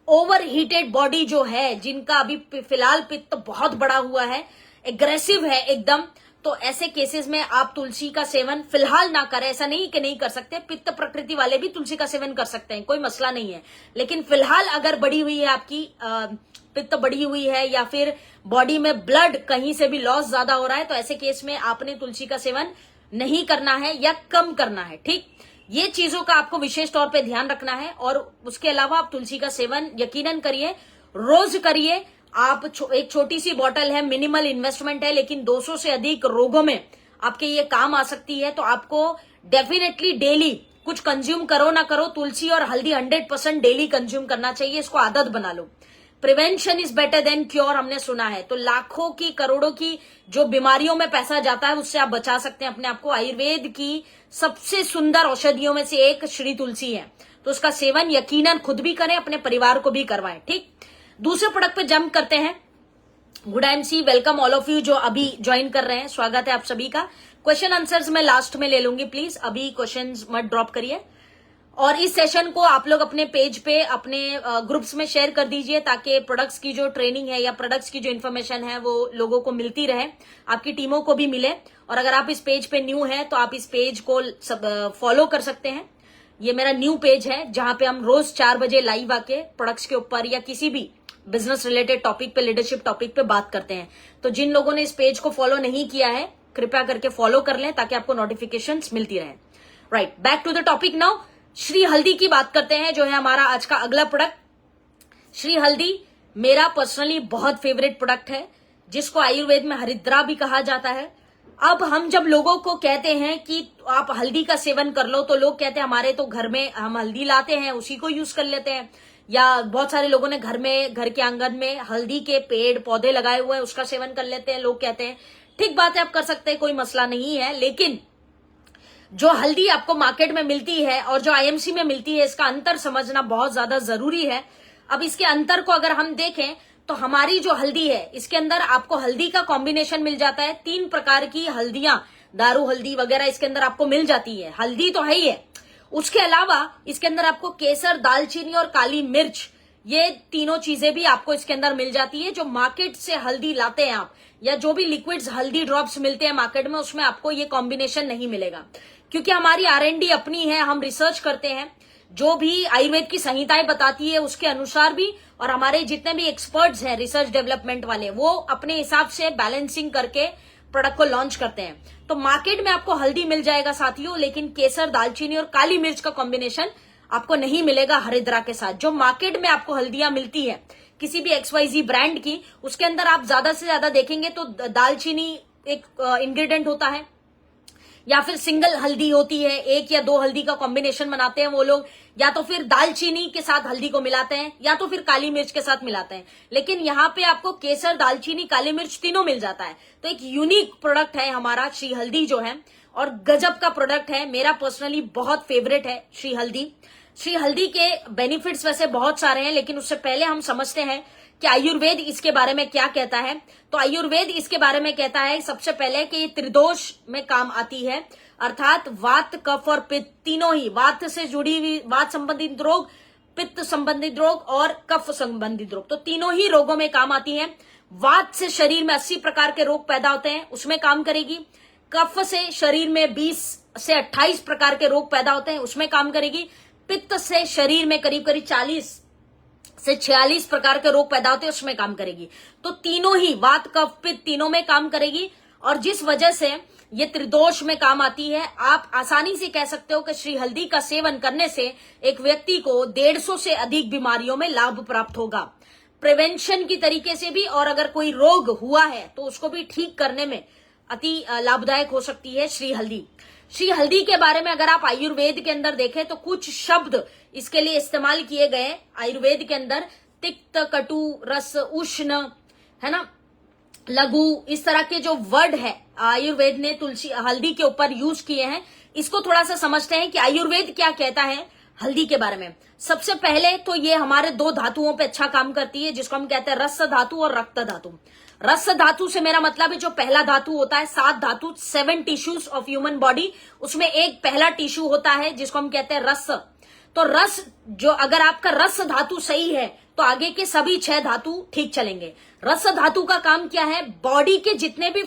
ओवर हीटेड बॉडी जो है, जिनका अभी फिलहाल पित्त बहुत बड़ा हुआ है, एग्रेसिव है एकदम, तो ऐसे केसेस में आप तुलसी का सेवन फिलहाल ना करें। ऐसा नहीं कि नहीं कर सकते, पित्त प्रकृति वाले भी तुलसी का सेवन कर सकते हैं, कोई मसला नहीं है। लेकिन फिलहाल अगर बढ़ी हुई है आपकी पित्त बढ़ी हुई है, या फिर बॉडी में ब्लड कहीं से भी लॉस ज्यादा हो रहा है, तो ऐसे केस में आपने तुलसी का सेवन नहीं करना है या कम करना है। ठीक, ये चीजों का आपको विशेष तौर पे ध्यान रखना है। और उसके अलावा आप तुलसी का सेवन यकीनन करिए, रोज करिए। आप एक छोटी सी बॉटल है, मिनिमल इन्वेस्टमेंट है, लेकिन 200 से अधिक रोगों में आपके ये काम आ सकती है। तो आपको डेफिनेटली डेली कुछ कंज्यूम करो ना करो, तुलसी और हल्दी 100% डेली कंज्यूम करना चाहिए। इसको आदत बना लो। Prevention is better than cure, हमने सुना है। तो लाखों की, करोड़ों की जो बीमारियों में पैसा जाता है, उससे आप बचा सकते हैं अपने आप को। आयुर्वेद की सबसे सुंदर औषधियों में से एक श्री तुलसी है, तो उसका सेवन यकीनन खुद भी करें, अपने परिवार को भी करवाएं। ठीक, दूसरे प्रोडक्ट पे जंप करते हैं। Good MC, welcome all of you जो अभी ज्वाइन कर रहे हैं, स्वागत है आप सभी का। क्वेश्चन आंसर्स मैं लास्ट में ले लूंगी, प्लीज अभी क्वेश्चंस मत ड्रॉप करिए। और इस सेशन को आप लोग अपने पेज पे, अपने ग्रुप्स में शेयर कर दीजिए, ताकि प्रोडक्ट्स की जो ट्रेनिंग है या प्रोडक्ट्स की जो इन्फॉर्मेशन है वो लोगों को मिलती रहे, आपकी टीमों को भी मिले। और अगर आप इस पेज पे न्यू हैं तो आप इस पेज को फॉलो कर सकते हैं। ये मेरा न्यू पेज है, जहां पे हम रोज 4 बजे लाइव आके प्रोडक्ट्स के ऊपर या किसी भी बिजनेस रिलेटेड टॉपिक पे, लीडरशिप टॉपिक पे बात करते हैं। तो जिन लोगों ने इस पेज को फॉलो नहीं किया है, कृपया करके फॉलो कर लें, ताकि आपको नोटिफिकेशंस मिलती रहे। Right, back to the topic now. Shri हल्दी की बात करते हैं, जो है हमारा आज का अगला प्रोडक्ट। श्री हल्दी मेरा पर्सनली बहुत फेवरेट प्रोडक्ट है, जिसको आयुर्वेद में हरिद्रा भी कहा जाता है। अब हम जब लोगों को कहते हैं कि आप हल्दी का सेवन कर लो, तो लोग कहते हैं हमारे तो घर में हम हल्दी लाते हैं, उसी को यूज कर लेते हैं। या बहुत सारे लोगों ने घर के आंगन में हल्दी के पेड़ पौधे लगाए हुए हैं, उसका सेवन कर लेते हैं। लोग कहते हैं ठीक बात है, आप कर सकते हैं, कोई मसला नहीं है। लेकिन जो हल्दी आपको मार्केट में मिलती है और जो आईएमसी में मिलती है, इसका अंतर समझना बहुत ज्यादा जरूरी है। अब इसके अंतर को अगर हम देखें तो हमारी जो हल्दी है, इसके अंदर आपको हल्दी का कॉम्बिनेशन मिल जाता है। 3 प्रकार की हल्दियां, दारू हल्दी वगैरह इसके अंदर आपको मिल जाती है। हल्दी तो है ही है, उसके अलावा इसके अंदर आपको केसर, दालचीनी और काली मिर्च, ये तीनों चीजें भी आपको इसके अंदर मिल जाती है। जो मार्केट से हल्दी लाते हैं आप, या जो भी लिक्विड्स हल्दी ड्रॉप्स मिलते हैं मार्केट में, उसमें आपको ये कॉम्बिनेशन नहीं मिलेगा। क्योंकि हमारी R&D अपनी है, हम रिसर्च करते हैं, जो भी आयुर्वेद की संहिताएं बताती है उसके अनुसार भी, और हमारे जितने भी एक्सपर्ट्स हैं रिसर्च डेवलपमेंट वाले, वो अपने हिसाब से बैलेंसिंग करके प्रोडक्ट को लॉन्च करते हैं। तो मार्केट में आपको हल्दी मिल जाएगा साथियों, लेकिन केसर, दालचीनी और काली मिर्च का कॉम्बिनेशन आपको नहीं मिलेगा हरिद्रा के साथ। जो मार्केट में आपको हल्दियां मिलती है किसी भी XYZ ब्रांड की, उसके अंदर आप ज्यादा से ज्यादा देखेंगे तो दालचीनी एक इंग्रेडिएंट होता है, या फिर सिंगल हल्दी होती है, 1 या 2 हल्दी का कॉम्बिनेशन बनाते हैं वो लोग, या तो फिर दालचीनी के साथ हल्दी को मिलाते हैं, या तो फिर काली मिर्च के साथ मिलाते हैं। लेकिन यहाँ पे आपको केसर, दालचीनी, काली मिर्च तीनों मिल जाता है। तो एक यूनिक प्रोडक्ट है हमारा श्री हल्दी जो है, और गजब का प्रोडक्ट है, मेरा पर्सनली बहुत फेवरेट है श्री हल्दी। श्री हल्दी के बेनिफिट्स वैसे बहुत सारे हैं, लेकिन उससे पहले हम समझते हैं कि आयुर्वेद इसके बारे में क्या कहता है। तो आयुर्वेद इसके बारे में कहता है सबसे पहले कि ये त्रिदोष में काम आती है, अर्थात वात, कफ और पित्त, तीनों ही वात से जुड़ी हुई, वात संबंधित रोग, पित्त संबंधित रोग और कफ संबंधित रोग, तो तीनों ही रोगों में काम आती है। वात से शरीर में 80 प्रकार के रोग पैदा होते हैं, उसमें काम करेगी। कफ से शरीर में 20 से 28 प्रकार के रोग पैदा होते हैं, उसमें काम करेगी। पित्त से शरीर में करीब करीब 40 से 46 प्रकार के रोग पैदा होते हैं, उसमें काम करेगी। तो तीनों ही वात कफ पित्त तीनों में काम करेगी, और जिस वजह से ये त्रिदोष में काम आती है। आप आसानी से कह सकते हो कि श्री हल्दी का सेवन करने से एक व्यक्ति को 150 से अधिक बीमारियों में लाभ प्राप्त होगा, प्रिवेंशन की तरीके से भी, और अगर कोई रोग हुआ है तो उसको भी ठीक करने में अति लाभदायक हो सकती है श्री हल्दी। श्री हल्दी के बारे में अगर आप आयुर्वेद के अंदर देखें तो कुछ शब्द इसके लिए इस्तेमाल किए गए आयुर्वेद के अंदर, तिक्त, कटु, रस, उष्ण, है ना, लघु, इस तरह के जो वर्ड है आयुर्वेद ने तुलसी हल्दी के ऊपर यूज किए हैं। इसको थोड़ा सा समझते हैं कि आयुर्वेद क्या कहता है हल्दी के बारे में। सबसे पहले तो ये हमारे 2 धातुओं पे अच्छा काम करती है, जिसको हम कहते हैं रस धातु और रक्त धातु। रस धातु से मेरा मतलब है जो पहला धातु होता है, 7 धातु, 7 टिश्यूज ऑफ ह्यूमन बॉडी, उसमें एक पहला टिश्यू होता है जिसको हम कहते हैं रस। तो रस, जो अगर आपका रस धातु सही है तो आगे के सभी 6 धातु ठीक चलेंगे। रस धातु का काम क्या है, बॉडी के जितने भी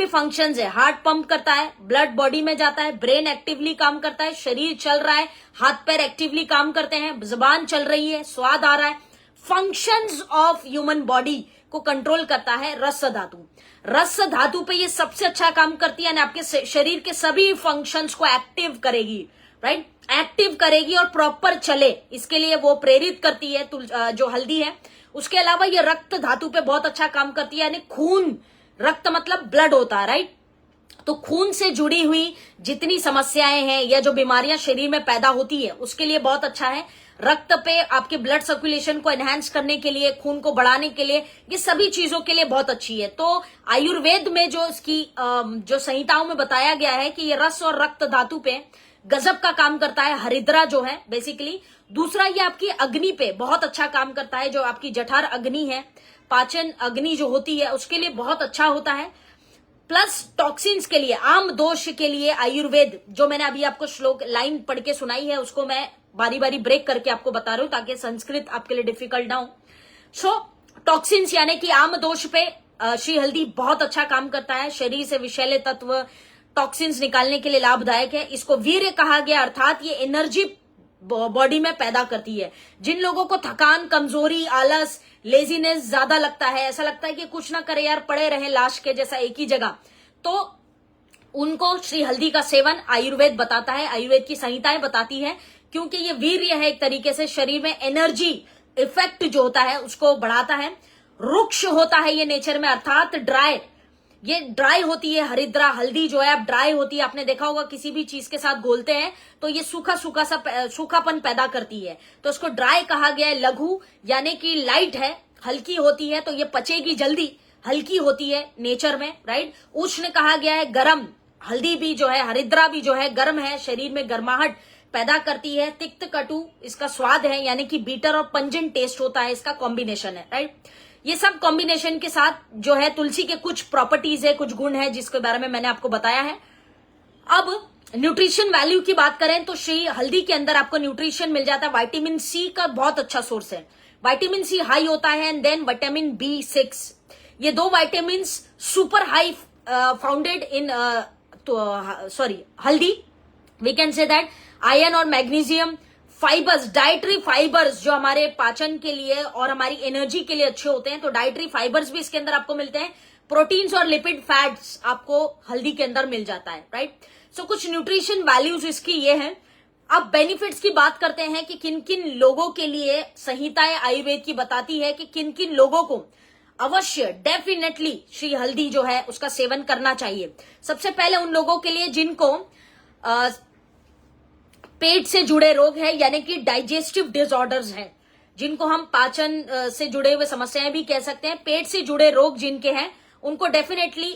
फंक्शंस है, हार्ट पंप करता है, ब्लड बॉडी में जाता है, ब्रेन एक्टिवली काम करता है, शरीर चल रहा है, हाथ पैर एक्टिवली काम करते हैं, जुबान चल रही है, स्वाद आ रहा है, फंक्शंस ऑफ ह्यूमन बॉडी को कंट्रोल करता है रस धातु। रस धातु पे ये सबसे अच्छा काम करती है, यानी आपके शरीर के सभी फंक्शंस को एक्टिव करेगी, राइट, एक्टिव करेगी और प्रॉपर चले, इसके लिए वो प्रेरित करती है जो हल्दी है। उसके अलावा ये रक्त धातु पे बहुत अच्छा काम करती है, यानी खून, रक्त मतलब ब्लड होता है, राइट, तो खून से जुड़ी हुई जितनी समस्याएं हैं या जो बीमारियां शरीर में पैदा होती है उसके लिए बहुत अच्छा है। रक्त पे आपके ब्लड सर्कुलेशन को एनहांस करने के लिए, खून को बढ़ाने के लिए, ये सभी चीजों के लिए बहुत अच्छी है। तो आयुर्वेद में जो इसकी जो संहिताओं में बताया गया है कि ये रस और रक्त धातु पे गजब का काम करता है, हरिद्रा जो है बेसिकली। दूसरा, ये आपकी अग्नि पे बहुत अच्छा काम करता है, जो आपकी जठर अग्नि है, पाचन अग्नि जो होती है उसके लिए बहुत अच्छा होता है। प्लस टॉक्सिन्स के लिए, आम दोष के लिए आयुर्वेद, जो मैंने अभी आपको श्लोक लाइन पढ़ के सुनाई है उसको मैं बारी बारी ब्रेक करके आपको बता रही हूं ताकि संस्कृत आपके लिए डिफिकल्ट ना हो। सो टॉक्सिन्स यानी कि आम दोष पे श्री हल्दी बहुत अच्छा काम करता है, शरीर से विषैले तत्व, टॉक्सिन्स निकालने के लिए लाभदायक है। इसको वीर्य कहा गया, अर्थात ये एनर्जी बॉडी में पैदा करती है। जिन लोगों को थकान, कमजोरी, आलस, लेजीनेस ज्यादा लगता है, ऐसा लगता है कि कुछ ना करे यार, पड़े रहे लाश के जैसा एक ही जगह, तो उनको श्री हल्दी का सेवन आयुर्वेद बताता है, आयुर्वेद की संहिताएं बताती है, क्योंकि ये वीर्य है, एक तरीके से शरीर में एनर्जी इफेक्ट जो होता है उसको बढ़ाता है। रुक्ष होता है ये नेचर में, अर्थात ड्राई, ये ड्राई होती है हरिद्रा, हल्दी जो है अब ड्राई होती है। आपने देखा होगा किसी भी चीज के साथ घोलते हैं तो ये सूखापन पैदा करती है, तो इसको ड्राई कहा गया है। लघु यानी कि लाइट है, हल्की होती है, तो ये पचेगी जल्दी, हल्की होती है नेचर में, राइट। उष्ण कहा गया है, गर्म, हल्दी भी जो है, हरिद्रा भी जो है गर्म है, शरीर में गर्माहट पैदा करती है। तिक्त कटु इसका स्वाद है, यानी कि बीटर और पंजेंट टेस्ट होता है, इसका कॉम्बिनेशन है, राइट। ये सब कॉम्बिनेशन के साथ जो है तुलसी के कुछ प्रॉपर्टीज है, कुछ गुण है जिसके बारे में मैंने आपको बताया है। अब न्यूट्रिशन वैल्यू की बात करें तो श्री हल्दी के अंदर आपको न्यूट्रिशन मिल जाता है। विटामिन सी का बहुत अच्छा सोर्स है, विटामिन सी हाई होता है, एंड देन विटामिन B6, ये 2 vitamin super high founded in haldi, we can say that. Iron और मैग्नीशियम, फाइबर्स, डाइटरी फाइबर्स जो हमारे पाचन के लिए और हमारी एनर्जी के लिए अच्छे होते हैं, तो डाइटरी फाइबर्स भी इसके अंदर आपको मिलते हैं। प्रोटीन्स और लिपिड फैट्स आपको हल्दी के अंदर मिल जाता है, राइट। सो कुछ न्यूट्रिशन वैल्यूज इसकी ये हैं। अब बेनिफिट्स की बात करते हैं कि किन किन लोगों के लिए संहिताएं आयुर्वेद की बताती है कि किन किन लोगों को अवश्य डेफिनेटली श्री हल्दी जो है उसका सेवन करना चाहिए। सबसे पहले उन लोगों के लिए जिनको पेट से जुड़े रोग है, यानी कि डाइजेस्टिव डिसऑर्डर्स हैं, जिनको हम पाचन से जुड़े हुए समस्याएं भी कह सकते हैं, पेट से जुड़े रोग जिनके हैं उनको डेफिनेटली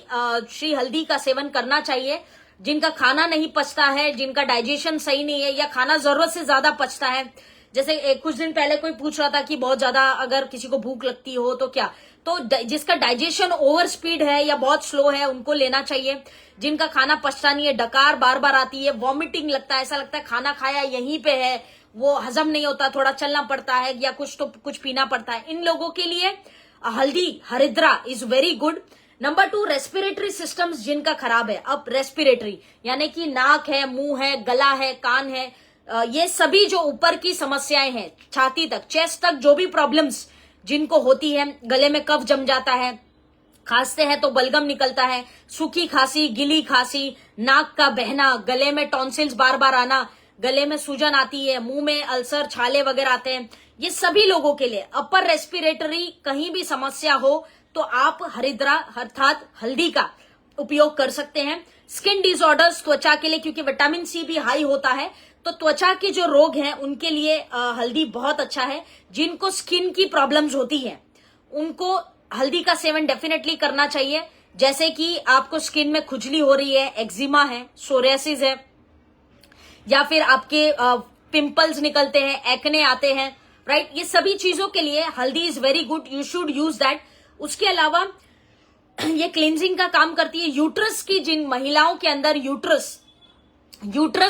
श्री हल्दी का सेवन करना चाहिए। जिनका खाना नहीं पचता है, जिनका डाइजेशन सही नहीं है, या खाना जरूरत से ज्यादा पचता है, जैसे कुछ दिन पहले कोई पूछ रहा था कि बहुत ज्यादा अगर किसी को भूख लगती हो तो क्या, तो जिसका डाइजेशन ओवर स्पीड है या बहुत स्लो है उनको लेना चाहिए। जिनका खाना पचता नहीं है, डकार बार बार आती है, वॉमिटिंग लगता है, ऐसा लगता है खाना खाया यहीं पे है, वो हजम नहीं होता, थोड़ा चलना पड़ता है या कुछ पीना पड़ता है, इन लोगों के लिए हल्दी हरिद्रा is very good. Number 2, respiratory systems जिनका खराब है, अब रेस्पिरेटरी यानी कि नाक है, मुंह है, गला है, कान है, ये सभी जो ऊपर की समस्याएं हैं, छाती तक, चेस्ट तक जो भी प्रॉब्लम्स जिनको होती है, गले में कफ जम जाता है, खांसते हैं तो बलगम निकलता है, सूखी खांसी, गिली खांसी, नाक का बहना, गले में टॉन्सिल्स बार बार आना, गले में सूजन आती है, मुंह में अल्सर, छाले वगैरह आते हैं, ये सभी लोगों के लिए अपर रेस्पिरेटरी कहीं भी समस्या हो तो आप हरिद्रा अर्थात हल्दी का उपयोग कर सकते हैं। स्किन डिसऑर्डर्स त्वचा के लिए, क्योंकि विटामिन सी भी हाई होता है, तो त्वचा के जो रोग हैं उनके लिए हल्दी बहुत अच्छा है। जिनको स्किन की प्रॉब्लम्स होती है उनको हल्दी का सेवन डेफिनेटली करना चाहिए। जैसे कि आपको स्किन में खुजली हो रही है, एक्जिमा है, सोरियासिस है, या फिर आपके पिंपल्स निकलते हैं, एक्ने आते हैं, राइट, ये सभी चीजों के लिए हल्दी is very good, you should use that. उसके अलावा ये क्लींजिंग का काम करती है। यूट्रस की, जिन महिलाओं के अंदर यूट्रस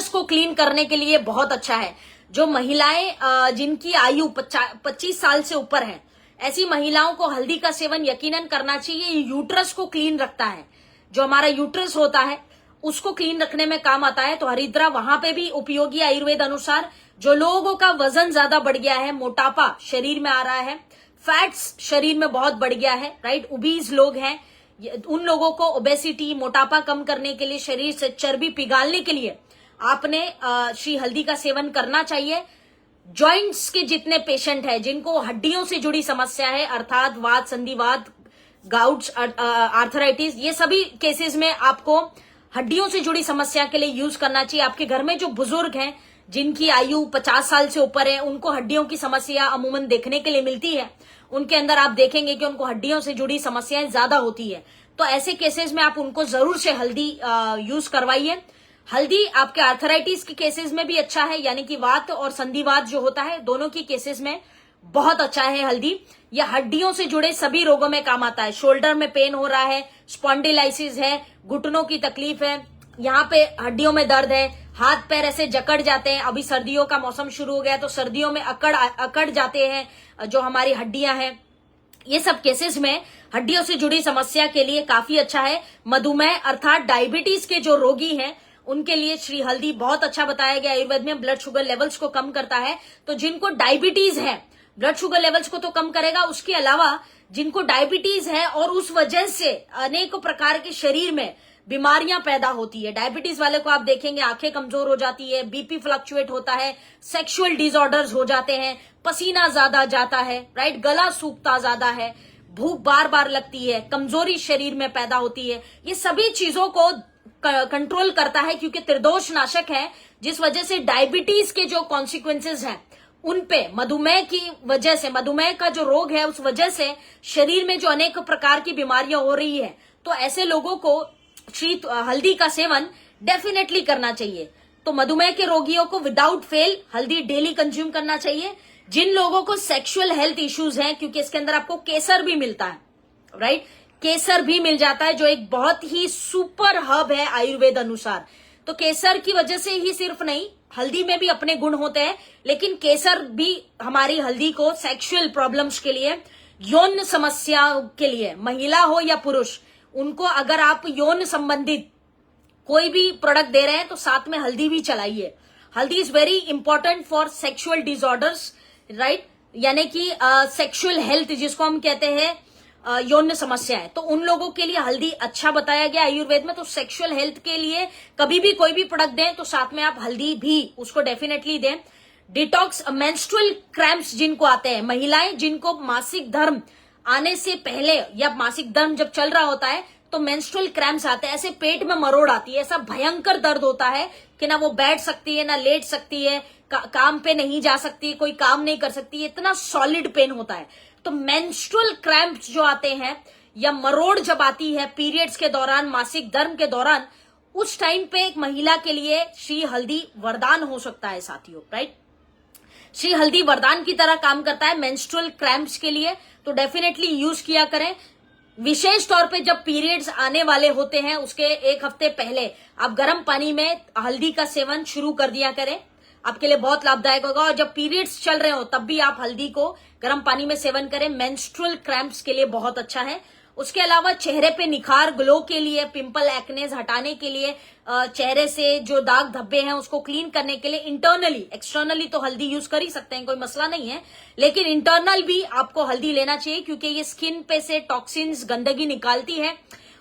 को क्लीन करने के लिए बहुत अच्छा है। जो महिलाएं जिनकी आयु 25 साल से ऊपर है, ऐसी महिलाओं को हल्दी का सेवन यकीनन करना चाहिए। ये यूट्रस को क्लीन रखता है, जो हमारा यूट्रस होता है उसको क्लीन रखने में काम आता है। तो हरिद्रा वहां पे भी उपयोगी आयुर्वेद अनुसार। जो लोगों का वजन ज्यादा बढ़ गया है, मोटापा शरीर में आ रहा है, फैट्स शरीर में बहुत बढ़ गया है, राइट, ओबीज लोग हैं, उन लोगों को ओबेसिटी, मोटापा कम करने के लिए, शरीर से चर्बी पिघालने के लिए आपने श्री हल्दी का सेवन करना चाहिए। जॉइंट्स के जितने पेशेंट हैं, जिनको हड्डियों से जुड़ी समस्या है, अर्थात वात, संधिवात, गाउट्स, आर्थराइटिस, ये सभी केसेस में आपको हड्डियों से जुड़ी समस्या के लिए यूज करना चाहिए। आपके घर में जो बुजुर्ग हैं जिनकी आयु 50 साल से ऊपर है, उनको हड्डियों की समस्या अमूमन देखने के लिए मिलती है। उनके अंदर आप देखेंगे कि उनको हड्डियों से जुड़ी समस्याएं ज्यादा होती है, तो ऐसे केसेस में आप उनको जरूर से हल्दी यूज करवाइए। हल्दी आपके आर्थराइटिस के केसेस में भी अच्छा है, यानी कि वात और संधिवात जो होता है, दोनों की केसेस में बहुत अच्छा है हल्दी। यह हड्डियों से जुड़े सभी रोगों में काम आता है। शोल्डर में पेन हो रहा है, स्पॉन्डिलाइसिस है, घुटनों की तकलीफ है, यहाँ पे हड्डियों में दर्द है, हाथ पैर ऐसे जकड़ जाते हैं, अभी सर्दियों का मौसम शुरू हो गया तो सर्दियों में अकड़ जाते हैं जो हमारी हड्डियां हैं, ये सब केसेस में हड्डियों से जुड़ी समस्या के लिए काफी अच्छा है। मधुमेह अर्थात डायबिटीज के जो रोगी हैं उनके लिए श्री हल्दी बहुत अच्छा बताया गया आयुर्वेद में। ब्लड शुगर लेवल्स को कम करता है, तो जिनको डायबिटीज है ब्लड शुगर लेवल्स को तो कम करेगा, उसके अलावा जिनको डायबिटीज है और उस वजह से अनेक प्रकार के शरीर में बीमारियां पैदा होती है, डायबिटीज वाले को आप देखेंगे आंखें कमजोर हो जाती है, बीपी फ्लक्चुएट होता है, सेक्सुअल डिसऑर्डर्स हो जाते हैं, पसीना ज्यादा जाता है, राइट, गला सूखता ज्यादा है, भूख बार बार लगती है, कमजोरी शरीर में पैदा होती है, ये सभी चीजों को कंट्रोल करता है क्योंकि त्रिदोष नाशक है। जिस वजह से डायबिटीज के जो कॉन्सिक्वेंसेज हैं उन पे, मधुमेह की वजह से, मधुमेह का जो रोग है उस वजह से शरीर में जो अनेक प्रकार की बीमारियां हो रही है, तो ऐसे लोगों को श्री हल्दी का सेवन डेफिनेटली करना चाहिए। तो मधुमेह के रोगियों को विदाउट फेल हल्दी डेली कंज्यूम करना चाहिए। जिन लोगों को सेक्सुअल हेल्थ इश्यूज हैं, क्योंकि इसके अंदर आपको केसर भी मिलता है, राइट, केसर भी मिल जाता है जो एक बहुत ही सुपर हब है आयुर्वेद अनुसार। तो केसर की वजह से ही सिर्फ नहीं, हल्दी में भी अपने गुण होते हैं, लेकिन केसर भी हमारी हल्दी को सेक्सुअल प्रॉब्लम्स के लिए, यौन समस्या के लिए, महिला हो या पुरुष, उनको अगर आप यौन संबंधित कोई भी प्रोडक्ट दे रहे हैं तो साथ में हल्दी भी चलाइए। हल्दी is very important for sexual disorders, right, यानी कि सेक्सुअल हेल्थ जिसको हम कहते हैं, यौन समस्या है, तो उन लोगों के लिए हल्दी अच्छा बताया गया आयुर्वेद में। तो सेक्सुअल हेल्थ के लिए कभी भी कोई भी प्रोडक्ट दें तो साथ में आप हल्दी भी उसको डेफिनेटली दें। डिटॉक्स, मेंस्ट्रुअल क्रैम्प्स जिनको आते हैं, महिलाएं जिनको मासिक धर्म आने से पहले या मासिक धर्म जब चल रहा होता है तो मेंस्ट्रुअल क्रैम्प्स आते हैं, ऐसे पेट में मरोड़ आती है, ऐसा भयंकर दर्द होता है कि ना वो बैठ सकती है, ना लेट सकती है, काम पे नहीं जा सकती, कोई काम नहीं कर सकती, इतना सॉलिड पेन होता है। तो मेंस्ट्रुअल क्रैम्प्स जो आते हैं या मरोड़ जब आती है पीरियड्स के दौरान, मासिक धर्म के दौरान, उस टाइम पे एक महिला के लिए श्री हल्दी वरदान हो सकता है साथियों, राइट। श्री हल्दी वरदान की तरह काम करता है मेंस्ट्रुअल क्रैम्प्स के लिए, तो डेफिनेटली यूज किया करें। विशेष तौर पे जब पीरियड्स आने वाले होते हैं उसके एक हफ्ते पहले आप गर्म पानी में हल्दी का सेवन शुरू कर दिया करें, आपके लिए बहुत लाभदायक होगा। और जब पीरियड्स चल रहे हो तब भी आप हल्दी को गर्म पानी में सेवन करें, मेंस्ट्रुअल क्रैम्प्स के लिए बहुत अच्छा है। उसके अलावा चेहरे पे निखार, ग्लो के लिए, पिंपल एक्नेस हटाने के लिए, चेहरे से जो दाग धब्बे हैं उसको क्लीन करने के लिए इंटरनली, एक्सटर्नली तो हल्दी यूज कर ही सकते हैं, कोई मसला नहीं है, लेकिन इंटरनल भी आपको हल्दी लेना चाहिए क्योंकि ये स्किन पे से टॉक्सिन्स, गंदगी निकालती है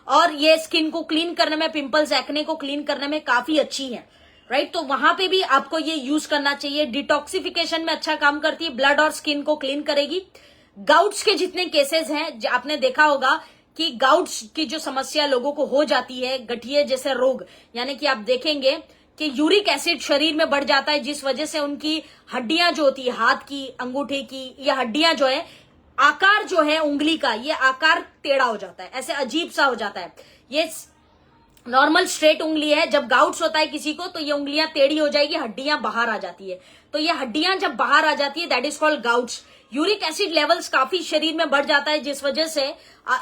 और ये स्किन को क्लीन करने में, पिंपल्स एक्ने को क्लीन करने में काफी अच्छी है, राइट। तो वहां पे भी आपको ये यूज करना चाहिए। डिटॉक्सिफिकेशन में अच्छा काम करती है, ब्लड और स्किन को क्लीन करेगी। गाउट्स के जितने केसेस हैं, आपने देखा होगा कि गाउट्स की जो समस्या लोगों को हो जाती है, गठिए जैसे रोग, यानी कि आप देखेंगे कि यूरिक एसिड शरीर में बढ़ जाता है जिस वजह से उनकी हड्डियां जो होती है, हाथ की, अंगूठे की, या हड्डियां जो है, आकार जो है उंगली का, ये आकार टेढ़ा हो जाता है, ऐसे अजीब सा हो जाता है। ये नॉर्मल स्ट्रेट उंगली है, जब गाउट्स होता है किसी को तो ये उंगलियां टेढ़ी हो जाएगी, हड्डियां बाहर आ जाती है। तो ये हड्डियां जब बाहर आ जाती है that is called gouts. Uric acid levels काफी शरीर में बढ़ जाता है जिस वजह से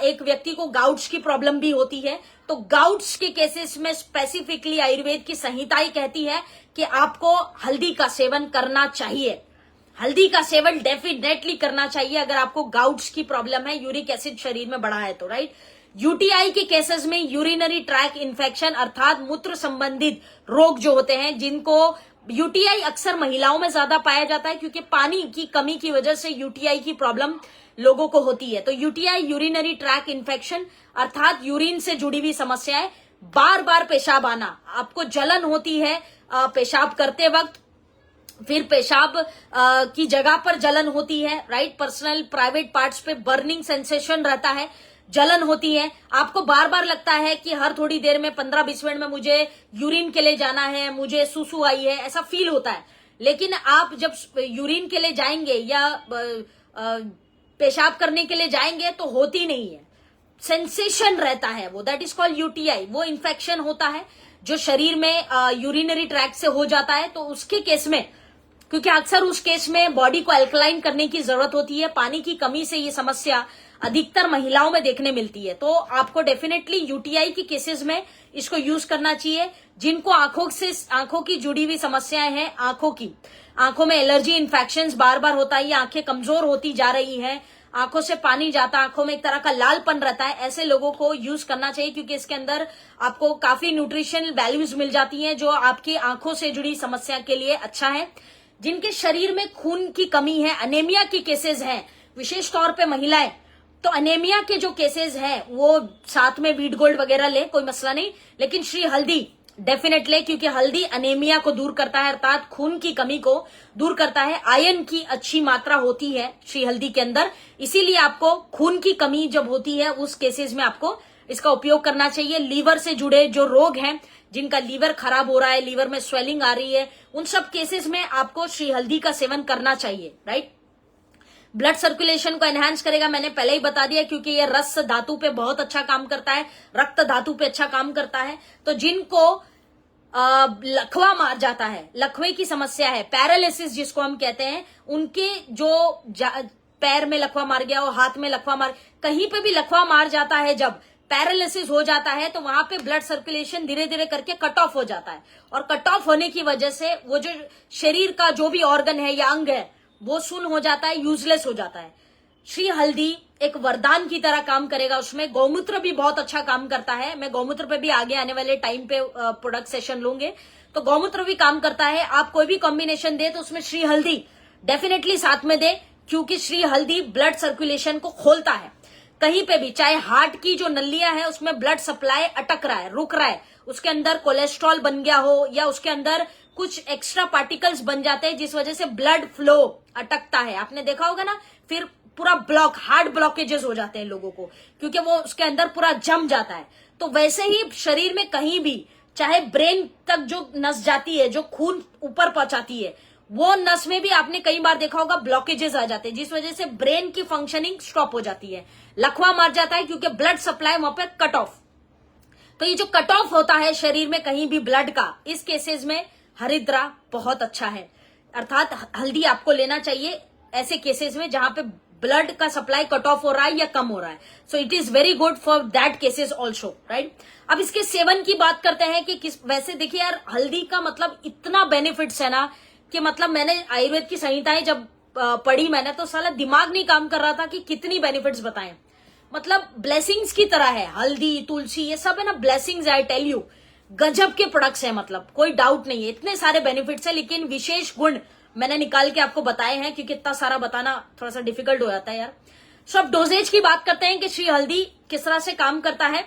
एक व्यक्ति को गाउट्स की प्रॉब्लम भी होती है। तो गाउट्स के केसेस में स्पेसिफिकली आयुर्वेद की संहिता ही कहती है कि आपको हल्दी का सेवन करना चाहिए, हल्दी का सेवन डेफिनेटली करना चाहिए अगर आपको गाउट्स की प्रॉब्लम है, यूरिक एसिड शरीर में बढ़ा है तो, राइट। यूटीआई के केसेस में यूरिनरी ट्रैक इन्फेक्शन अर्थात मूत्र संबंधित रोग जो होते हैं, जिनको यूटीआई अक्सर महिलाओं में ज्यादा पाया जाता है क्योंकि पानी की कमी की वजह से यूटीआई की प्रॉब्लम लोगों को होती है। तो यूटीआई, यूरिनरी ट्रैक इन्फेक्शन अर्थात यूरिन से जुड़ी हुई समस्याएं, बार बार पेशाब आना, आपको जलन होती है पेशाब करते वक्त, फिर पेशाब की जगह पर जलन होती है, राइट, पर्सनल प्राइवेट पार्ट्स पे बर्निंग सेंसेशन रहता है, जलन होती है, आपको बार बार लगता है कि हर थोड़ी देर में 15-20 मिनट में मुझे यूरिन के लिए जाना है, मुझे सुसु आई है, ऐसा फील होता है। लेकिन आप जब यूरिन के लिए जाएंगे या पेशाब करने के लिए जाएंगे तो होती नहीं है, सेंसेशन रहता है वो, दैट इज कॉल्ड यूटीआई। वो इन्फेक्शन होता है जो शरीर में यूरिनरी ट्रैक्ट से हो जाता है। तो उसके केस में, क्योंकि अक्सर उस केस में बॉडी को अल्कलाइन करने की जरूरत होती है, पानी की कमी से ये समस्या अधिकतर महिलाओं में देखने मिलती है, तो आपको डेफिनेटली यूटीआई के केसेस में इसको यूज करना चाहिए। जिनको आंखों की जुड़ी हुई समस्याएं हैं, आंखों में एलर्जी, इन्फेक्शंस बार बार होता है, या आंखें कमजोर होती जा रही हैं, आंखों से पानी जाता, आंखों में एक तरह का लालपन रहता है, ऐसे लोगों को यूज करना चाहिए क्योंकि इसके अंदर आपको काफी न्यूट्रिशनल वैल्यूज मिल जाती हैं जो आपकी आंखों से जुड़ी समस्या के लिए अच्छा है। जिनके शरीर में खून की कमी है, अनेमिया के केसेस हैं, विशेष तौर पे महिलाएं, तो अनेमिया के जो केसेस हैं वो साथ में वीट गोल्ड वगैरह ले, कोई मसला नहीं, लेकिन श्री हल्दी डेफिनेटली, क्योंकि हल्दी अनेमिया को दूर करता है अर्थात खून की कमी को दूर करता है। आयरन की अच्छी मात्रा होती है श्री हल्दी के अंदर, इसीलिए आपको खून की कमी जब होती है उस केसेस में आपको इसका उपयोग करना चाहिए। लीवर से जुड़े जो रोग हैं, जिनका लीवर खराब हो रहा है, लीवर में स्वेलिंग आ रही है, उन सब केसेस में आपको श्री हल्दी का सेवन करना चाहिए, राइट। ब्लड सर्कुलेशन को एनहांस करेगा, मैंने पहले ही बता दिया, क्योंकि ये रस धातु पे बहुत अच्छा काम करता है, रक्त धातु पे अच्छा काम करता है। तो जिनको लकवा मार जाता है, लकवे की समस्या है, पैरालिसिस जिसको हम कहते हैं, उनके जो पैर में लकवा मार गया हो, हाथ में लकवा मार, कहीं पे भी लकवा मार जाता है, जब पैरालिसिस हो जाता है तो वहां पे ब्लड सर्कुलेशन धीरे धीरे करके कट ऑफ हो जाता है, और कट ऑफ होने की वजह से वो जो शरीर का जो भी ऑर्गन है या अंग है वो शून्य हो जाता है, यूजलेस हो जाता है। श्री हल्दी एक वरदान की तरह काम करेगा, उसमें गौमूत्र भी बहुत अच्छा काम करता है। मैं गौमूत्र पे भी आगे आने वाले टाइम पे प्रोडक्ट सेशन लूंगे, तो गौमूत्र भी काम करता है। आप कोई भी कॉम्बिनेशन दे तो उसमें श्री हल्दी डेफिनेटली साथ में दे, क्योंकि श्री हल्दी ब्लड सर्कुलेशन को खोलता है। कहीं पे भी, चाहे हार्ट की जो नलियां है उसमें ब्लड सप्लाई अटक रहा है, रुक रहा है, उसके अंदर कोलेस्ट्रॉल बन गया हो या उसके अंदर कुछ एक्स्ट्रा पार्टिकल्स बन जाते हैं जिस वजह से ब्लड फ्लो अटकता है, आपने देखा होगा ना, फिर पूरा ब्लॉक, हार्ट ब्लॉकेजेस हो जाते हैं लोगों को, क्योंकि वो उसके अंदर पूरा जम जाता है। तो वैसे ही शरीर में कहीं भी, चाहे ब्रेन तक जो नस जाती है, जो खून ऊपर पहुंचाती है, वो नस में भी आपने कई बार देखा होगा ब्लॉकेजेस आ जाते हैं, जिस वजह से ब्रेन की फंक्शनिंग स्टॉप हो जाती है, लकवा मार जाता है, क्योंकि ब्लड सप्लाई वहां पर कट ऑफ। तो ये जो कट ऑफ होता है शरीर में कहीं भी ब्लड का, इस केसेस में हरिद्रा बहुत अच्छा है। अर्थात हल्दी आपको लेना चाहिए ऐसे केसेस में जहां पे ब्लड का सप्लाई कट ऑफ हो रहा है या कम हो रहा है. So it is very good for that cases also, right. अब इसके सेवन की बात करते हैं कि किस, वैसे देखिए यार हल्दी का मतलब इतना बेनिफिट्स है ना कि मतलब मैंने आयुर्वेद की संहिताएं जब पढ़ी मैंने तो साला दिमाग नहीं काम कर रहा था कि कितनी बेनिफिट्स बताएं. मतलब ब्लेसिंग्स की तरह है हल्दी, तुलसी, ये सब है ना ब्लेसिंग्स. आई टेल यू गजब के प्रोडक्ट्स है, मतलब कोई डाउट नहीं है, इतने सारे बेनिफिट्स है. लेकिन विशेष गुण मैंने निकाल के आपको बताए हैं क्योंकि इतना सारा बताना थोड़ा सा डिफिकल्ट हो जाता है यार. सो अब डोजेज की बात करते हैं कि श्री हल्दी किस तरह से काम करता है.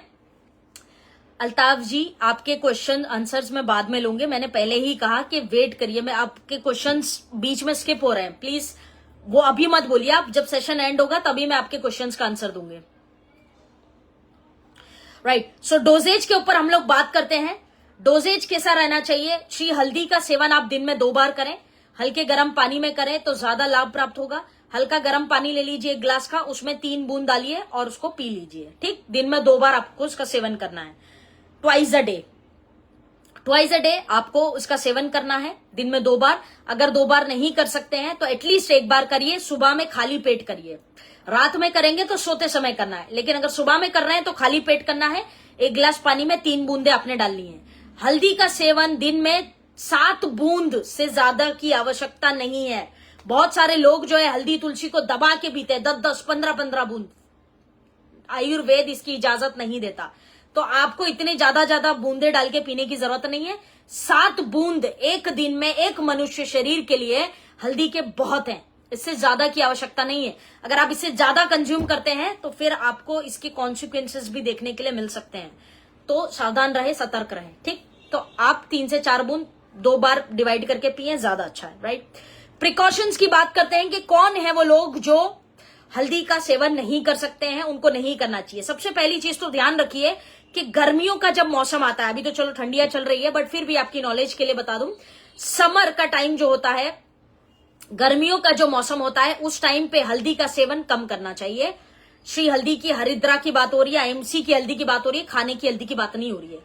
अल्ताफ जी आपके क्वेश्चन आंसर्स में बाद में लूंगे, मैंने पहले ही कहा कि वेट करिए. मैं आपके क्वेश्चंस बीच में स्किप हो रहे हैं, प्लीज वो अभी मत बोलिए. आप जब सेशन एंड होगा तभी मैं आपके क्वेश्चंस का आंसर दूंगी, राइट. सो डोजेज के ऊपर हम लोग बात करते हैं. डोजेज कैसा रहना चाहिए. श्री हल्दी का सेवन आप दिन में 2 बार करें. हल्के गर्म पानी में करें तो ज्यादा लाभ प्राप्त होगा. हल्का गर्म पानी ले लीजिए 1 ग्लास का, उसमें 3 बूंद डालिए और उसको पी लीजिए, ठीक. दिन में 2 बार आपको उसका सेवन करना है. ट्वाइस अ डे आपको उसका सेवन करना है, दिन में 2 बार. अगर 2 बार नहीं कर सकते हैं तो एटलीस्ट 1 बार करिए. सुबह में खाली पेट करिए. रात में करेंगे तो सोते समय करना है, लेकिन अगर सुबह में कर रहे हैं तो खाली पेट करना है. 1 गिलास पानी में 3 बूंदे आपने डालनी है. हल्दी का सेवन दिन में 7 बूंद से ज्यादा की आवश्यकता नहीं है. बहुत सारे लोग जो है हल्दी तुलसी को दबा के पीते हैं 10-10, 15-15 बूंद. आयुर्वेद इसकी इजाजत नहीं देता, तो आपको इतने ज्यादा बूंदे डाल के पीने की जरूरत नहीं है. 7 बूंद एक दिन में एक मनुष्य शरीर के लिए हल्दी के बहुत हैं. इससे ज्यादा की आवश्यकता नहीं है. अगर आप इससे ज्यादा कंज्यूम करते हैं तो फिर आपको इसके कॉन्सिक्वेंसेस भी देखने के लिए मिल सकते हैं. तो सावधान रहे, सतर्क रहे, ठीक. तो आप 3 से 4 बूंद 2 बार डिवाइड करके पिए, ज्यादा अच्छा है, राइट. प्रिकॉशंस की बात करते हैं कि कौन है वो लोग जो हल्दी का सेवन नहीं कर सकते हैं, उनको नहीं करना चाहिए. सबसे पहली चीज तो ध्यान रखिए कि गर्मियों का जब मौसम आता है, अभी तो चलो ठंडियां चल रही है बट फिर भी आपकी नॉलेज के लिए बता दूं, समर का टाइम जो होता है, गर्मियों का जो मौसम होता है, उस टाइम पे हल्दी का सेवन कम करना चाहिए. श्री हल्दी की हरिद्रा की बात हो रही है, आईएमसी की हल्दी की बात हो रही है, खाने की हल्दी की बात नहीं हो रही है.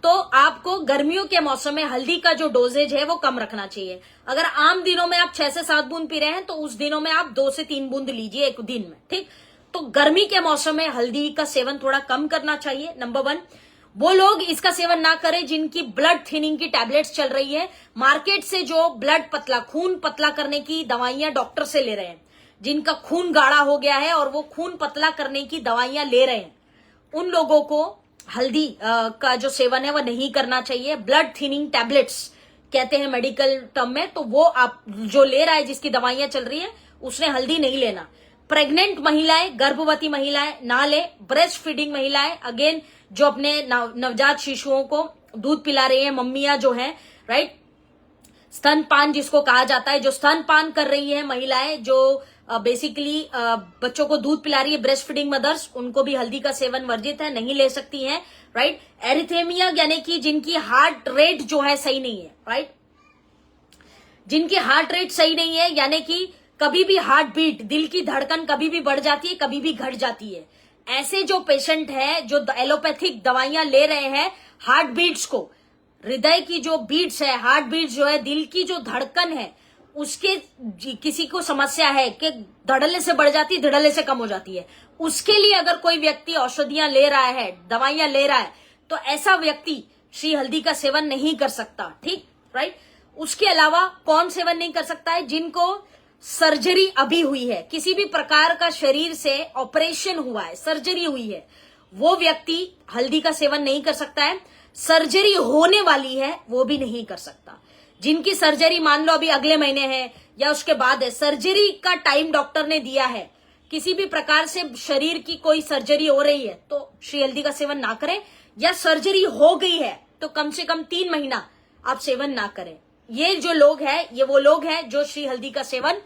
तो आपको गर्मियों के मौसम में हल्दी का जो डोजेज है वो कम रखना चाहिए. अगर आम दिनों में आप 6 से 7 बूंद पी रहे हैं तो उस दिनों में आप 2 से 3 बूंद लीजिए एक दिन में, ठीक. तो गर्मी के मौसम में हल्दी का सेवन थोड़ा कम करना चाहिए. नंबर 1, वो लोग इसका सेवन ना करें जिनकी ब्लड थिनिंग की टैबलेट्स चल रही है. मार्केट से जो ब्लड पतला, खून पतला करने की दवाइयां डॉक्टर से ले रहे हैं, जिनका खून गाढ़ा हो गया है और वो खून पतला करने की दवाइयां ले रहे हैं, उन लोगों को हल्दी का जो सेवन है वो नहीं करना चाहिए. ब्लड थिनिंग टैबलेट्स कहते हैं मेडिकल टर्म में, तो वो आप जो ले रहा है, जिसकी दवाइयां चल रही है, उसने हल्दी नहीं लेना. प्रेग्नेंट महिलाएं, गर्भवती महिलाएं ना ले. ब्रेस्ट फीडिंग महिलाएं, अगेन जो अपने नवजात शिशुओं को दूध पिला रही है, मम्मियां जो है, राइट, स्तनपान जिसको कहा जाता है, जो स्तनपान कर रही है महिलाएं, जो बेसिकली बच्चों को दूध पिला रही है, ब्रेस्ट फीडिंग मदर्स, उनको भी हल्दी का सेवन वर्जित है, नहीं ले सकती हैं, राइट. एरिथेमिया यानी कि जिनकी हार्ट रेट जो है सही नहीं है, राइट, जिनकी हार्ट रेट सही नहीं है, यानी कि कभी भी हार्ट बीट, दिल की धड़कन कभी भी बढ़ जाती है, कभी भी घट जाती है. ऐसे जो पेशेंट है जो एलोपैथिक दवाइयां ले रहे हैं हार्ट बीट्स को, हृदय की जो बीट्स है, हार्ट बीट्स जो है, दिल की जो धड़कन है, उसके किसी को समस्या है कि धड़ल्ले से बढ़ जाती है, धड़ल्ले से कम हो जाती है, उसके लिए अगर कोई व्यक्ति औषधियां ले रहा है, दवाइयां ले रहा है, तो ऐसा व्यक्ति श्री हल्दी का सेवन नहीं कर सकता, ठीक, राइट. उसके अलावा कौन सेवन नहीं कर सकता है? जिनको सर्जरी अभी हुई है, किसी भी प्रकार का शरीर से ऑपरेशन हुआ है, सर्जरी हुई है, वो व्यक्ति हल्दी का सेवन नहीं कर सकता है. सर्जरी होने वाली है वो भी नहीं कर सकता. जिनकी सर्जरी मान लो अभी अगले महीने है या उसके बाद है, सर्जरी का टाइम डॉक्टर ने दिया है, किसी भी प्रकार से शरीर की कोई सर्जरी हो रही है तो श्री हल्दी का सेवन ना करें. या सर्जरी हो गई है तो कम से कम 3 महीना आप सेवन ना करें. ये जो लोग हैं, ये वो लोग हैं जो श्री हल्दी का सेवन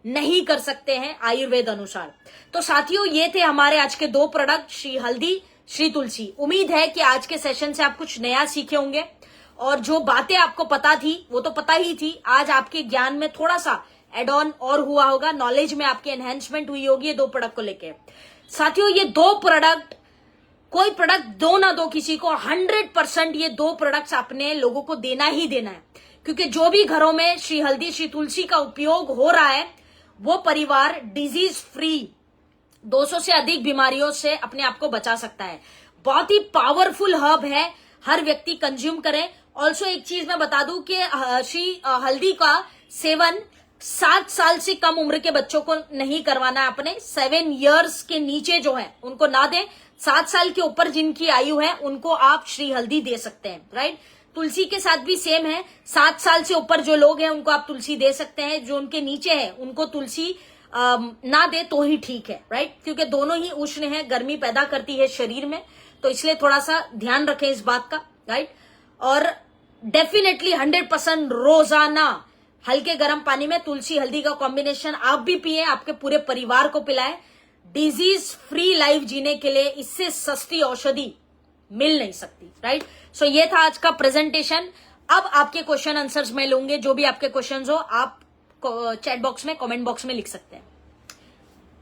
नहीं कर सकते हैं आयुर्वेद अनुसार. तो साथियों, ये थे हमारे आज के 2 प्रोडक्ट, श्री हल्दी, श्री तुलसी. उम्मीद है कि आज के सेशन से आप कुछ नया सीखे होंगे और जो बातें आपको पता थी वो तो पता ही थी, आज आपके ज्ञान में थोड़ा सा एड ऑन और हुआ होगा, नॉलेज में आपकी एनहेंसमेंट हुई होगी ये 2 प्रोडक्ट को लेके. साथियों, ये 2 प्रोडक्ट, कोई प्रोडक्ट दो ना दो किसी को, 100% ये 2 प्रोडक्ट्स आपने लोगों को देना ही देना है. क्योंकि जो भी घरों में श्री हल्दी श्री तुलसी का उपयोग हो रहा है वो परिवार डिजीज फ्री 200 से अधिक बीमारियों से अपने आप को बचा सकता है। बहुत ही पावरफुल हर्ब है, हर व्यक्ति कंज्यूम करे। ऑल्सो एक चीज मैं बता दूं कि श्री हल्दी का सेवन 7 साल से कम उम्र के बच्चों को नहीं करवाना है। अपने 7 इयर्स के नीचे जो है उनको ना दें। 7 साल के ऊपर जिनकी आयु है उनको आप श्री हल्दी दे सकते हैं, राइट। तुलसी के साथ भी सेम है, 7 साल से ऊपर जो लोग हैं उनको आप तुलसी दे सकते हैं, जो उनके नीचे है उनको तुलसी ना दे तो ही ठीक है, राइट। क्योंकि दोनों ही उष्ण है, गर्मी पैदा करती है शरीर में, तो इसलिए थोड़ा सा ध्यान रखें इस बात का, राइट। और डेफिनेटली 100% रोजाना हल्के गर्म पानी में तुलसी हल्दी का कॉम्बिनेशन आप भी पिए, आपके पूरे परिवार को पिलाएं। डिजीज फ्री लाइफ जीने के लिए इससे सस्ती औषधि मिल नहीं सकती, राइट। सो ये था आज का प्रेजेंटेशन। अब आपके क्वेश्चन आंसर्स मैं लूंगे, जो भी आपके क्वेश्चंस हो आप चैट बॉक्स में, कमेंट बॉक्स में लिख सकते हैं।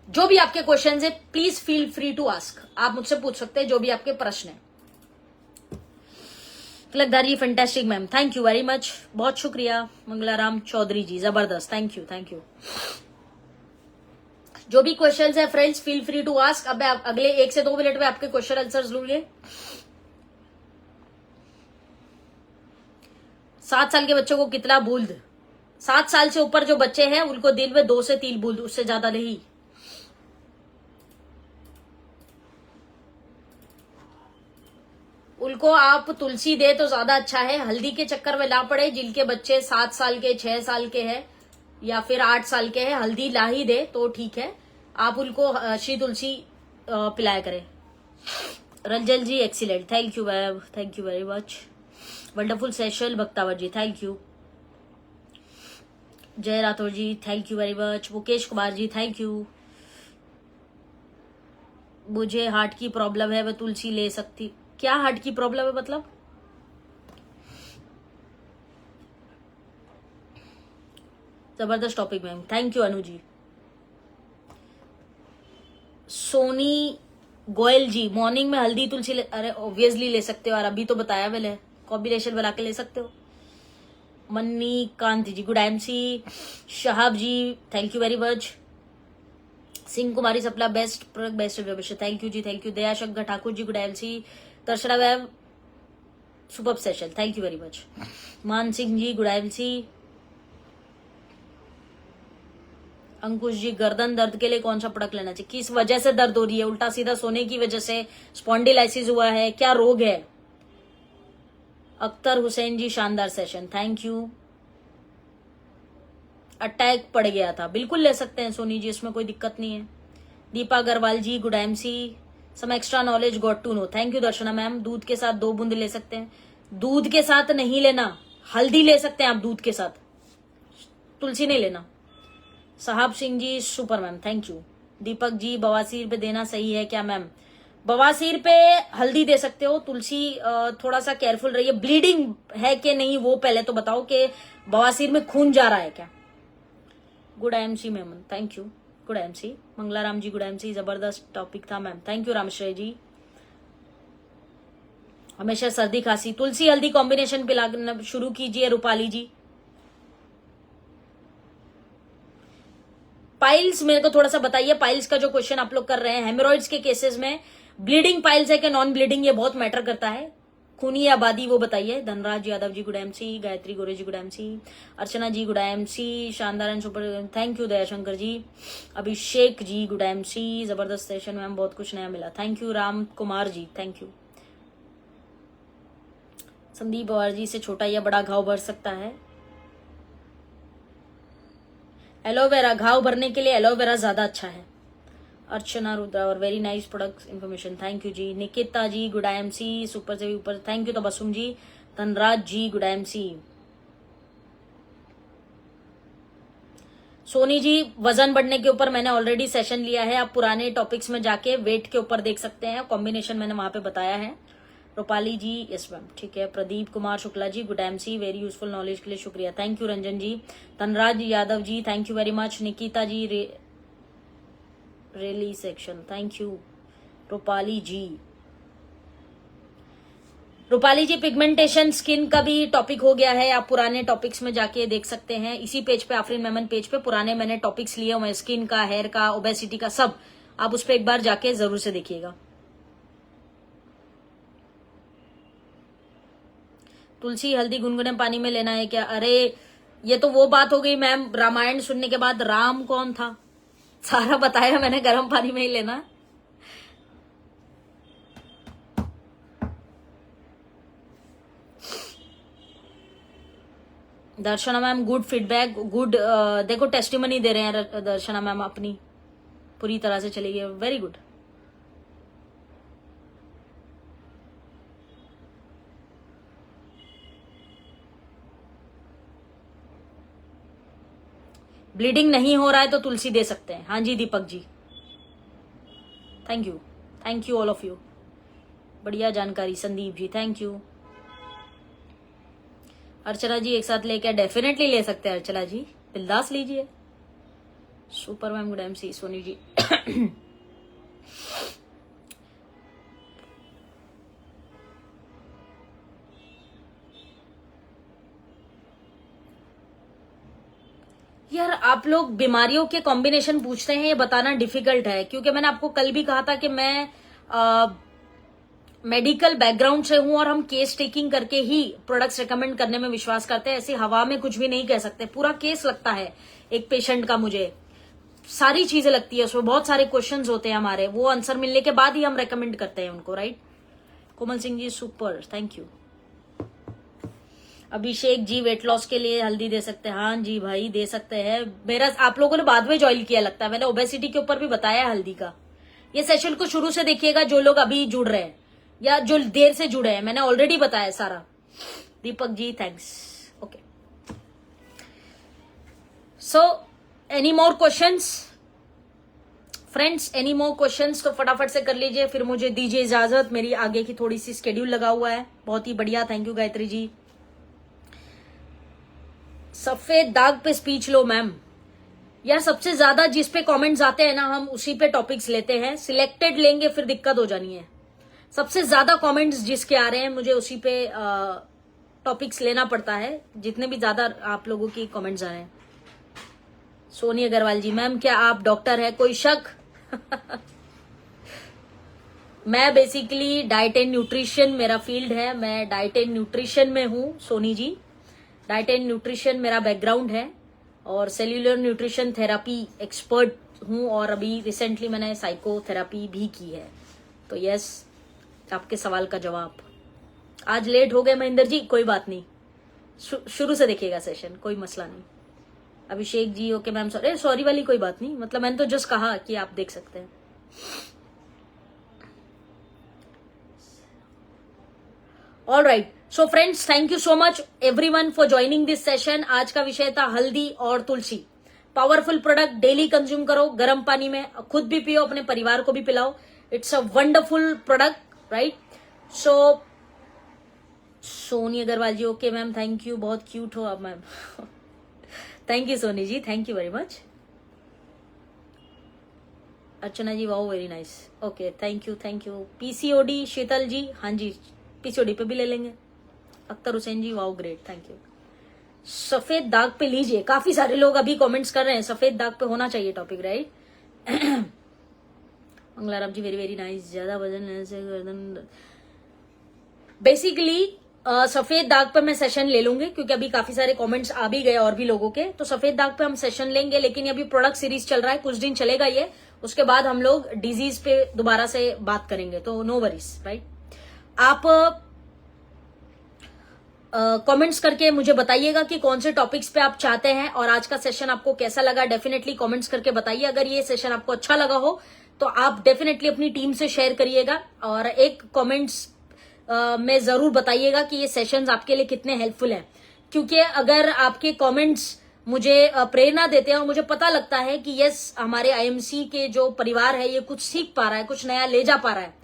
जो भी आपके क्वेश्चंस है please feel free to ask, आप मुझसे पूछ सकते हैं जो भी आपके प्रश्न है। Tilakdhari fantastic ma'am, thank you very much, बहुत शुक्रिया। मंगलाराम चौधरी जी, जबरदस्त, थैंक यू थैंक यू। जो भी क्वेश्चंस है friends feel free to ask. अब मैं अगले 1 से 2 मिनट में आपके क्वेश्चन आंसर्स लूंगे। 7 साल के बच्चों को कितना बूंद? 7 साल से ऊपर जो बच्चे हैं उनको दिन में 2 से 3 बूंद, उससे ज्यादा नहीं। उनको आप तुलसी दे तो ज्यादा अच्छा है, हल्दी के चक्कर में ना पड़े। जिनके बच्चे 7 साल के, 6 साल के हैं या फिर 8 साल के हैं, हल्दी ला ही दे तो ठीक है। आप उनको श्री तुलसी पिलाया करें। Ranjan ji excellent, thank you very much, wonderful session. Bhaktawar ji thank you. Jai Rathore ji thank you very much. Mukesh Kumar ji thank you. मुझे हार्ट की प्रॉब्लम है, मैं तुलसी ले सकती? क्या हार्ट की प्रॉब्लम है मतलब? जबरदस्त topic ma'am, thank you Anu ji. Soni Goyal ji, morning में हल्दी तुलसी अरे ऑब्वियसली ले सकते हो यार, अभी तो बताया मैंने, कॉम्बिनेशन बना के ले सकते हो। Manni Kant ji good MC. Shahab ji thank you very much. Singh Kumari Sapla best best, thank you ji thank you. Daya Shankar Thakur ji good MC. Darshana ma'am super session, thank you very much. Maan Singh ji good MC. Ankush ji गर्दन दर्द के लिए कौन सा प्रोडक्ट लेना चाहिए? किस वजह से दर्द हो रही है? उल्टा सीधा सोने की वजह से, स्पॉन्डिलाइसिस हुआ है, क्या रोग है? अख्तर हुसैन जी शानदार सेशन, थैंक यू। अटैक पड़ गया था, बिल्कुल ले सकते हैं सोनी जी, इसमें कोई दिक्कत नहीं है। Deepa Agarwal ji good MC. Some extra knowledge got to know, thank you Darshana ma'am. दूध के साथ 2 बूंद ले सकते हैं? दूध के साथ नहीं लेना, हल्दी ले सकते हैं आप दूध के साथ, तुलसी नहीं लेना। साहब Singh ji super ma'am, thank you. Deepak ji बवासीर पे देना सही है क्या मैम? बवासीर पे हल्दी दे सकते हो, तुलसी थोड़ा सा केयरफुल रहिए। ब्लीडिंग है कि नहीं वो पहले तो बताओ कि बवासीर में खून जा रहा है क्या? गुड एमसी मैम, थैंक यू। गुड एमसी मंगलाराम जी गुड एमसी, जबरदस्त टॉपिक था ma'am, thank you Ramshreya ji. हमेशा सर्दी खांसी, तुलसी हल्दी कॉम्बिनेशन पिलाना शुरू कीजिए रूपाली जी। पाइल्स मेरे को थोड़ा सा बताइए, पाइल्स का जो क्वेश्चन आप लोग कर रहे हैं, हेमोरॉइड्स के केसेस में ब्लीडिंग पाइल्स है कि नॉन ब्लीडिंग, ये बहुत मैटर करता है। खूनी आबादी वो बताइए। Dhanraj Yadav ji good MC. Gayatri Gore ji good MC. Archana ji good MC, शानदार and super, thank you Dayashankar ji. Abhishek ji good MC, जबरदस्त सेशन मैम, बहुत कुछ नया मिला, thank you. Ram Kumar ji thank you. Sandeep Pawar ji, से छोटा या बड़ा घाव भर सकता है? एलोवेरा घाव भरने के लिए एलोवेरा ज्यादा अच्छा है। Archana Rudrawar very nice product information, thank you ji. Nikita ji good MC, super से भी ऊपर, thank you. Tabassum ji, Dhanraj ji good MC. Soni ji वजन बढ़ने के ऊपर मैंने ऑलरेडी सेशन लिया है, आप पुराने टॉपिक्स में जाके वेट के ऊपर देख सकते हैं, कॉम्बिनेशन मैंने वहां पे बताया है। रूपाली जी यस मैम, ठीक है। Pradeep Kumar Shukla ji good MC, very useful knowledge के लिए शुक्रिया, thank you. Ranjan ji, Dhanraj Yadav ji thank you very much. Nikita ji really section, thank you. Rupali ji, Rupali ji, pigmentation skin का भी टॉपिक हो गया है, आप पुराने टॉपिक्स में जाके देख सकते हैं। इसी पेज पे, आफरीन मेमन पेज पे पुराने मैंने टॉपिक्स लिए हुए, स्किन का, हेयर का, ओबेसिटी का, सब आप उस पर एक बार जाके जरूर से देखिएगा। तुलसी हल्दी गुनगुने पानी में लेना है क्या? अरे ये तो वो बात हो गई मैम, रामायण सुनने के बाद राम कौन था, सारा बताया मैंने, गर्म पानी में ही लेना है। दर्शना मैम गुड फीडबैक, गुड, देखो टेस्टिमनी दे रहे हैं दर्शना मैम, अपनी पूरी तरह से चली गई, वेरी गुड। ब्लीडिंग नहीं हो रहा है तो तुलसी दे सकते हैं। हाँ जी Deepak ji, thank you all of you, बढ़िया जानकारी। Sandeep ji thank you. अर्चना जी एक साथ लेके डेफिनेटली ले सकते हैं अर्चना जी, बिंदास लीजिए। Super ma'am good MC Soni ji. यार आप लोग बीमारियों के कॉम्बिनेशन पूछते हैं, ये बताना डिफिकल्ट है, क्योंकि मैंने आपको कल भी कहा था कि मैं मेडिकल बैकग्राउंड से हूं और हम केस टेकिंग करके ही प्रोडक्ट्स रिकमेंड करने में विश्वास करते हैं। ऐसी हवा में कुछ भी नहीं कह सकते, पूरा केस लगता है एक पेशेंट का, मुझे सारी चीजें लगती है, उसमें बहुत सारे क्वेश्चंस होते हैं हमारे, वो आंसर मिलने के बाद ही हम रेकमेंड करते हैं उनको, right. Komal Singh ji super, thank you. Abhishek ji weight loss के लिए हल्दी दे सकते हैं? हाँ जी भाई दे सकते हैं। मेरा आप लोगों ने बाद में ज्वाइन किया लगता है, मैंने ओबेसिटी के ऊपर भी बताया हल्दी का। ये सेशन को शुरू से देखिएगा, जो लोग अभी जुड़ रहे हैं या जो देर से जुड़े हैं, मैंने ऑलरेडी बताया सारा। Deepak ji thanks, okay. So any more questions friends, any more questions तो फटाफट से कर लीजिए, फिर मुझे दीजिए इजाजत, मेरी आगे की थोड़ी सी शेड्यूल लगा हुआ है। बहुत ही बढ़िया, थैंक यू गायत्री जी। सफेद दाग पे स्पीच लो मैम, यार सबसे ज्यादा जिस पे कमेंट्स आते हैं ना, हम उसी पे टॉपिक्स लेते हैं, सिलेक्टेड लेंगे फिर दिक्कत हो जानी है। सबसे ज्यादा कमेंट्स जिसके आ रहे हैं, मुझे उसी पे टॉपिक्स लेना पड़ता है, जितने भी ज्यादा आप लोगों की कमेंट्स आ रहे हैं। सोनी अग्रवाल जी, मैम क्या आप डॉक्टर है, कोई शक? मैं बेसिकली डाइट एंड न्यूट्रिशन मेरा फील्ड है, मैं डाइट एंड न्यूट्रिशन में हूं Soni ji, diet and nutrition मेरा बैकग्राउंड है और सेल्यूलर न्यूट्रिशन थेरापी एक्सपर्ट हूं, और अभी रिसेंटली मैंने साइकोथेरापी भी की है। तो यस, आपके सवाल का जवाब। आज लेट हो गए महेंद्र जी, कोई बात नहीं, शुरू से देखिएगा सेशन, कोई मसला नहीं। Abhishek ji okay ma'am, sorry वाली कोई बात नहीं, मतलब मैंने तो जस्ट कहा कि आप देख सकते हैं। All right, so friends thank you so much everyone for joining this session. आज का विषय था हल्दी और तुलसी। पावरफुल प्रोडक्ट, डेली कंज्यूम करो गर्म पानी में, खुद भी पियो, अपने परिवार को भी पिलाओ। It's a wonderful product, right. So Soni Agarwal ji okay ma'am, thank you, बहुत क्यूट हो आप ma'am. Thank you Soni ji, thank you very much. Archana ji wow very nice, okay thank you. PCOD Sheetal ji, हाँ जी पीसीओडी पे भी ले लेंगे। Akhtar Hussain ji wow great, thank you. सफेद दाग पे लीजिए, काफी सारे लोग अभी कमेंट्स कर रहे हैं, सफेद दाग पे होना चाहिए टॉपिक, राइट। मंगलाराम जी वेरी वेरी नाइस। ज्यादा वजन लेने से गर्दन, बेसिकली सफेद दाग पे मैं सेशन ले लूंगी, क्योंकि अभी काफी सारे कमेंट्स आ भी गए और भी लोगों के, तो सफेद दाग पे हम सेशन लेंगे, लेकिन अभी प्रोडक्ट सीरीज चल रहा है, कुछ दिन चलेगा ये, उसके बाद हम लोग डिजीज पे दोबारा से बात करेंगे, तो नो वरीज, राइट। आप कमेंट्स करके मुझे बताइएगा कि कौन से टॉपिक्स पे आप चाहते हैं और आज का सेशन आपको कैसा लगा, डेफिनेटली कमेंट्स करके बताइए। अगर ये सेशन आपको अच्छा लगा हो तो आप डेफिनेटली अपनी टीम से शेयर करिएगा, और एक कमेंट्स में जरूर बताइएगा कि ये सेशंस आपके लिए कितने हेल्पफुल हैं, क्योंकि अगर आपके कमेंट्स मुझे प्रेरणा देते हैं और मुझे पता लगता है कि यस हमारे आईएमसी के जो परिवार है ये कुछ सीख पा रहा है, कुछ नया ले जा पा रहा है,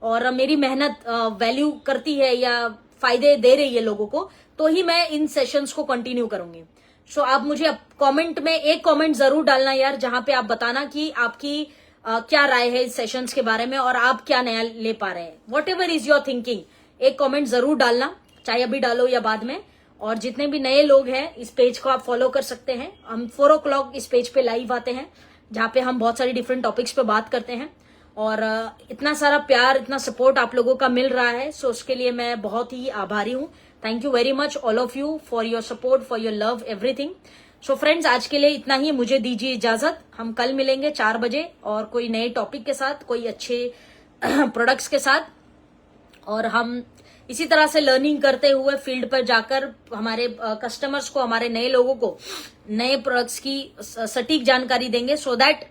और मेरी मेहनत वैल्यू करती है या फायदे दे रही है लोगों को, तो ही मैं इन सेशंस को कंटिन्यू करूंगी। सो आप मुझे कमेंट में एक कमेंट जरूर डालना यार, जहां पे आप बताना कि आपकी क्या राय है इस सेशंस के बारे में और आप क्या नया ले पा रहे हैं, what ever is your thinking, एक कमेंट जरूर डालना, चाहे अभी डालो या बाद में। और जितने भी नए लोग हैं इस पेज को आप फॉलो कर सकते हैं। हम 4 o'clock इस पेज पे लाइव आते हैं, जहाँ पे हम बहुत सारी डिफरेंट टॉपिक्स पे बात करते हैं। और इतना सारा प्यार, इतना सपोर्ट आप लोगों का मिल रहा है, सो उसके लिए मैं बहुत ही आभारी हूँ। Thank you very much all of you for your support, for your love, everything. So friends, आज के लिए इतना ही, मुझे दीजिए इजाजत। हम कल मिलेंगे 4 बजे और कोई नए टॉपिक के साथ, कोई अच्छे प्रोडक्ट्स के साथ। और हम इसी तरह से लर्निंग करते हुए फील्ड पर जाकर हमारे कस्टमर्स को, हमारे नए लोगों को नए प्रोडक्ट्स की सटीक जानकारी देंगे, सो दैट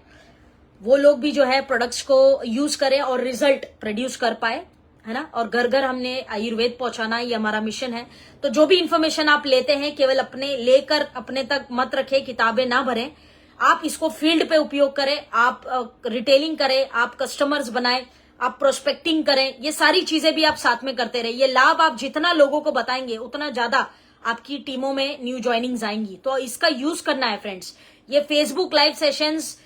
वो लोग भी जो है प्रोडक्ट्स को यूज करें और रिजल्ट प्रोड्यूस कर पाए, है ना। और घर घर हमने आयुर्वेद पहुंचाना, ये हमारा मिशन है। तो जो भी इंफॉर्मेशन आप लेते हैं केवल अपने लेकर अपने तक मत रखें, किताबें ना भरें, आप इसको फील्ड पे उपयोग करें, आप रिटेलिंग करें, आप कस्टमर्स बनाएं, आप प्रोस्पेक्टिंग करें। ये सारी चीजें भी आप साथ में करते रहे। ये लाभ आप जितना लोगों को बताएंगे उतना ज्यादा आपकी टीमों में न्यू ज्वाइनिंग्स आएंगी। तो इसका यूज करना है फ्रेंड्स। ये फेसबुक लाइव सेशंस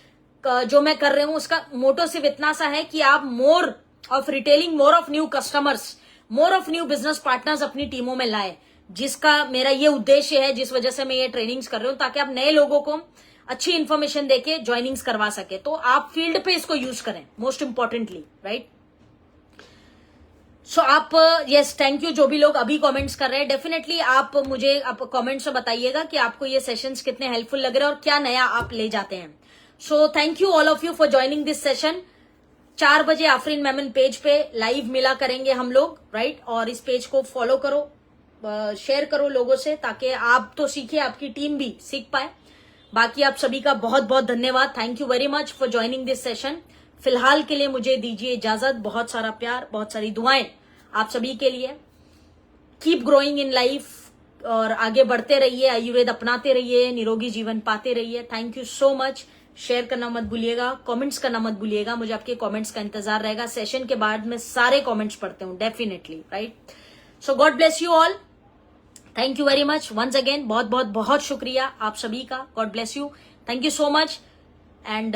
जो मैं कर रही हूं उसका मोटो सिर्फ इतना सा है कि आप more of retailing, more of new customers, more of new business partners अपनी टीमों में लाए, जिसका मेरा ये उद्देश्य है, जिस वजह से मैं ये ट्रेनिंग्स कर रही हूं, ताकि आप नए लोगों को अच्छी इन्फॉर्मेशन देके ज्वाइनिंग्स करवा सके। तो आप फील्ड पे इसको यूज करें, मोस्ट इंपॉर्टेंटली, राइट। सो आप यस, थैंक यू जो भी लोग अभी कमेंट्स कर रहे हैं। डेफिनेटली आप मुझे कमेंट्स में बताइएगा कि आपको ये सेशंस कितने हेल्पफुल लग रहे हैं और क्या नया आप ले जाते हैं। So thank you all of you for joining this session. 4 बजे आफरीन मेमन पेज पे लाइव मिला करेंगे हम लोग, राइट। और इस पेज को फॉलो करो, शेयर करो लोगों से, ताकि आप तो सीखे, आपकी टीम भी सीख पाए। बाकी आप सभी का बहुत बहुत धन्यवाद। Thank you very much for joining this session. फिलहाल के लिए मुझे दीजिए इजाजत। बहुत सारा प्यार, बहुत सारी दुआएं आप सभी के लिए। कीप ग्रोइंग इन लाइफ और आगे बढ़ते रहिए, आयुर्वेद अपनाते रहिए, निरोगी जीवन पाते रहिए। Thank you so much. Share करना मत भूलिएगा, कमेंट्स करना मत भूलिएगा। मुझे आपके कमेंट्स का इंतजार रहेगा। सेशन के बाद मैं सारे कमेंट्स पढ़ते हूँ definitely, right. So God bless you all. Thank you very much once again. बहुत बहुत बहुत शुक्रिया आप सभी का। God bless you, thank you so much. And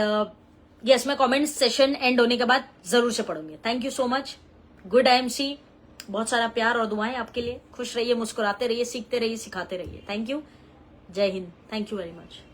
yes, मैं कमेंट सेशन एंड होने के बाद जरूर से पढ़ूंगी। Thank you so much. Good IMC। बहुत सारा प्यार और दुआएं आपके लिए। खुश रहिए, मुस्कुराते रहिए, सीखते रहिए, सिखाते रहिए। Thank you. जय हिंद। Thank you very much.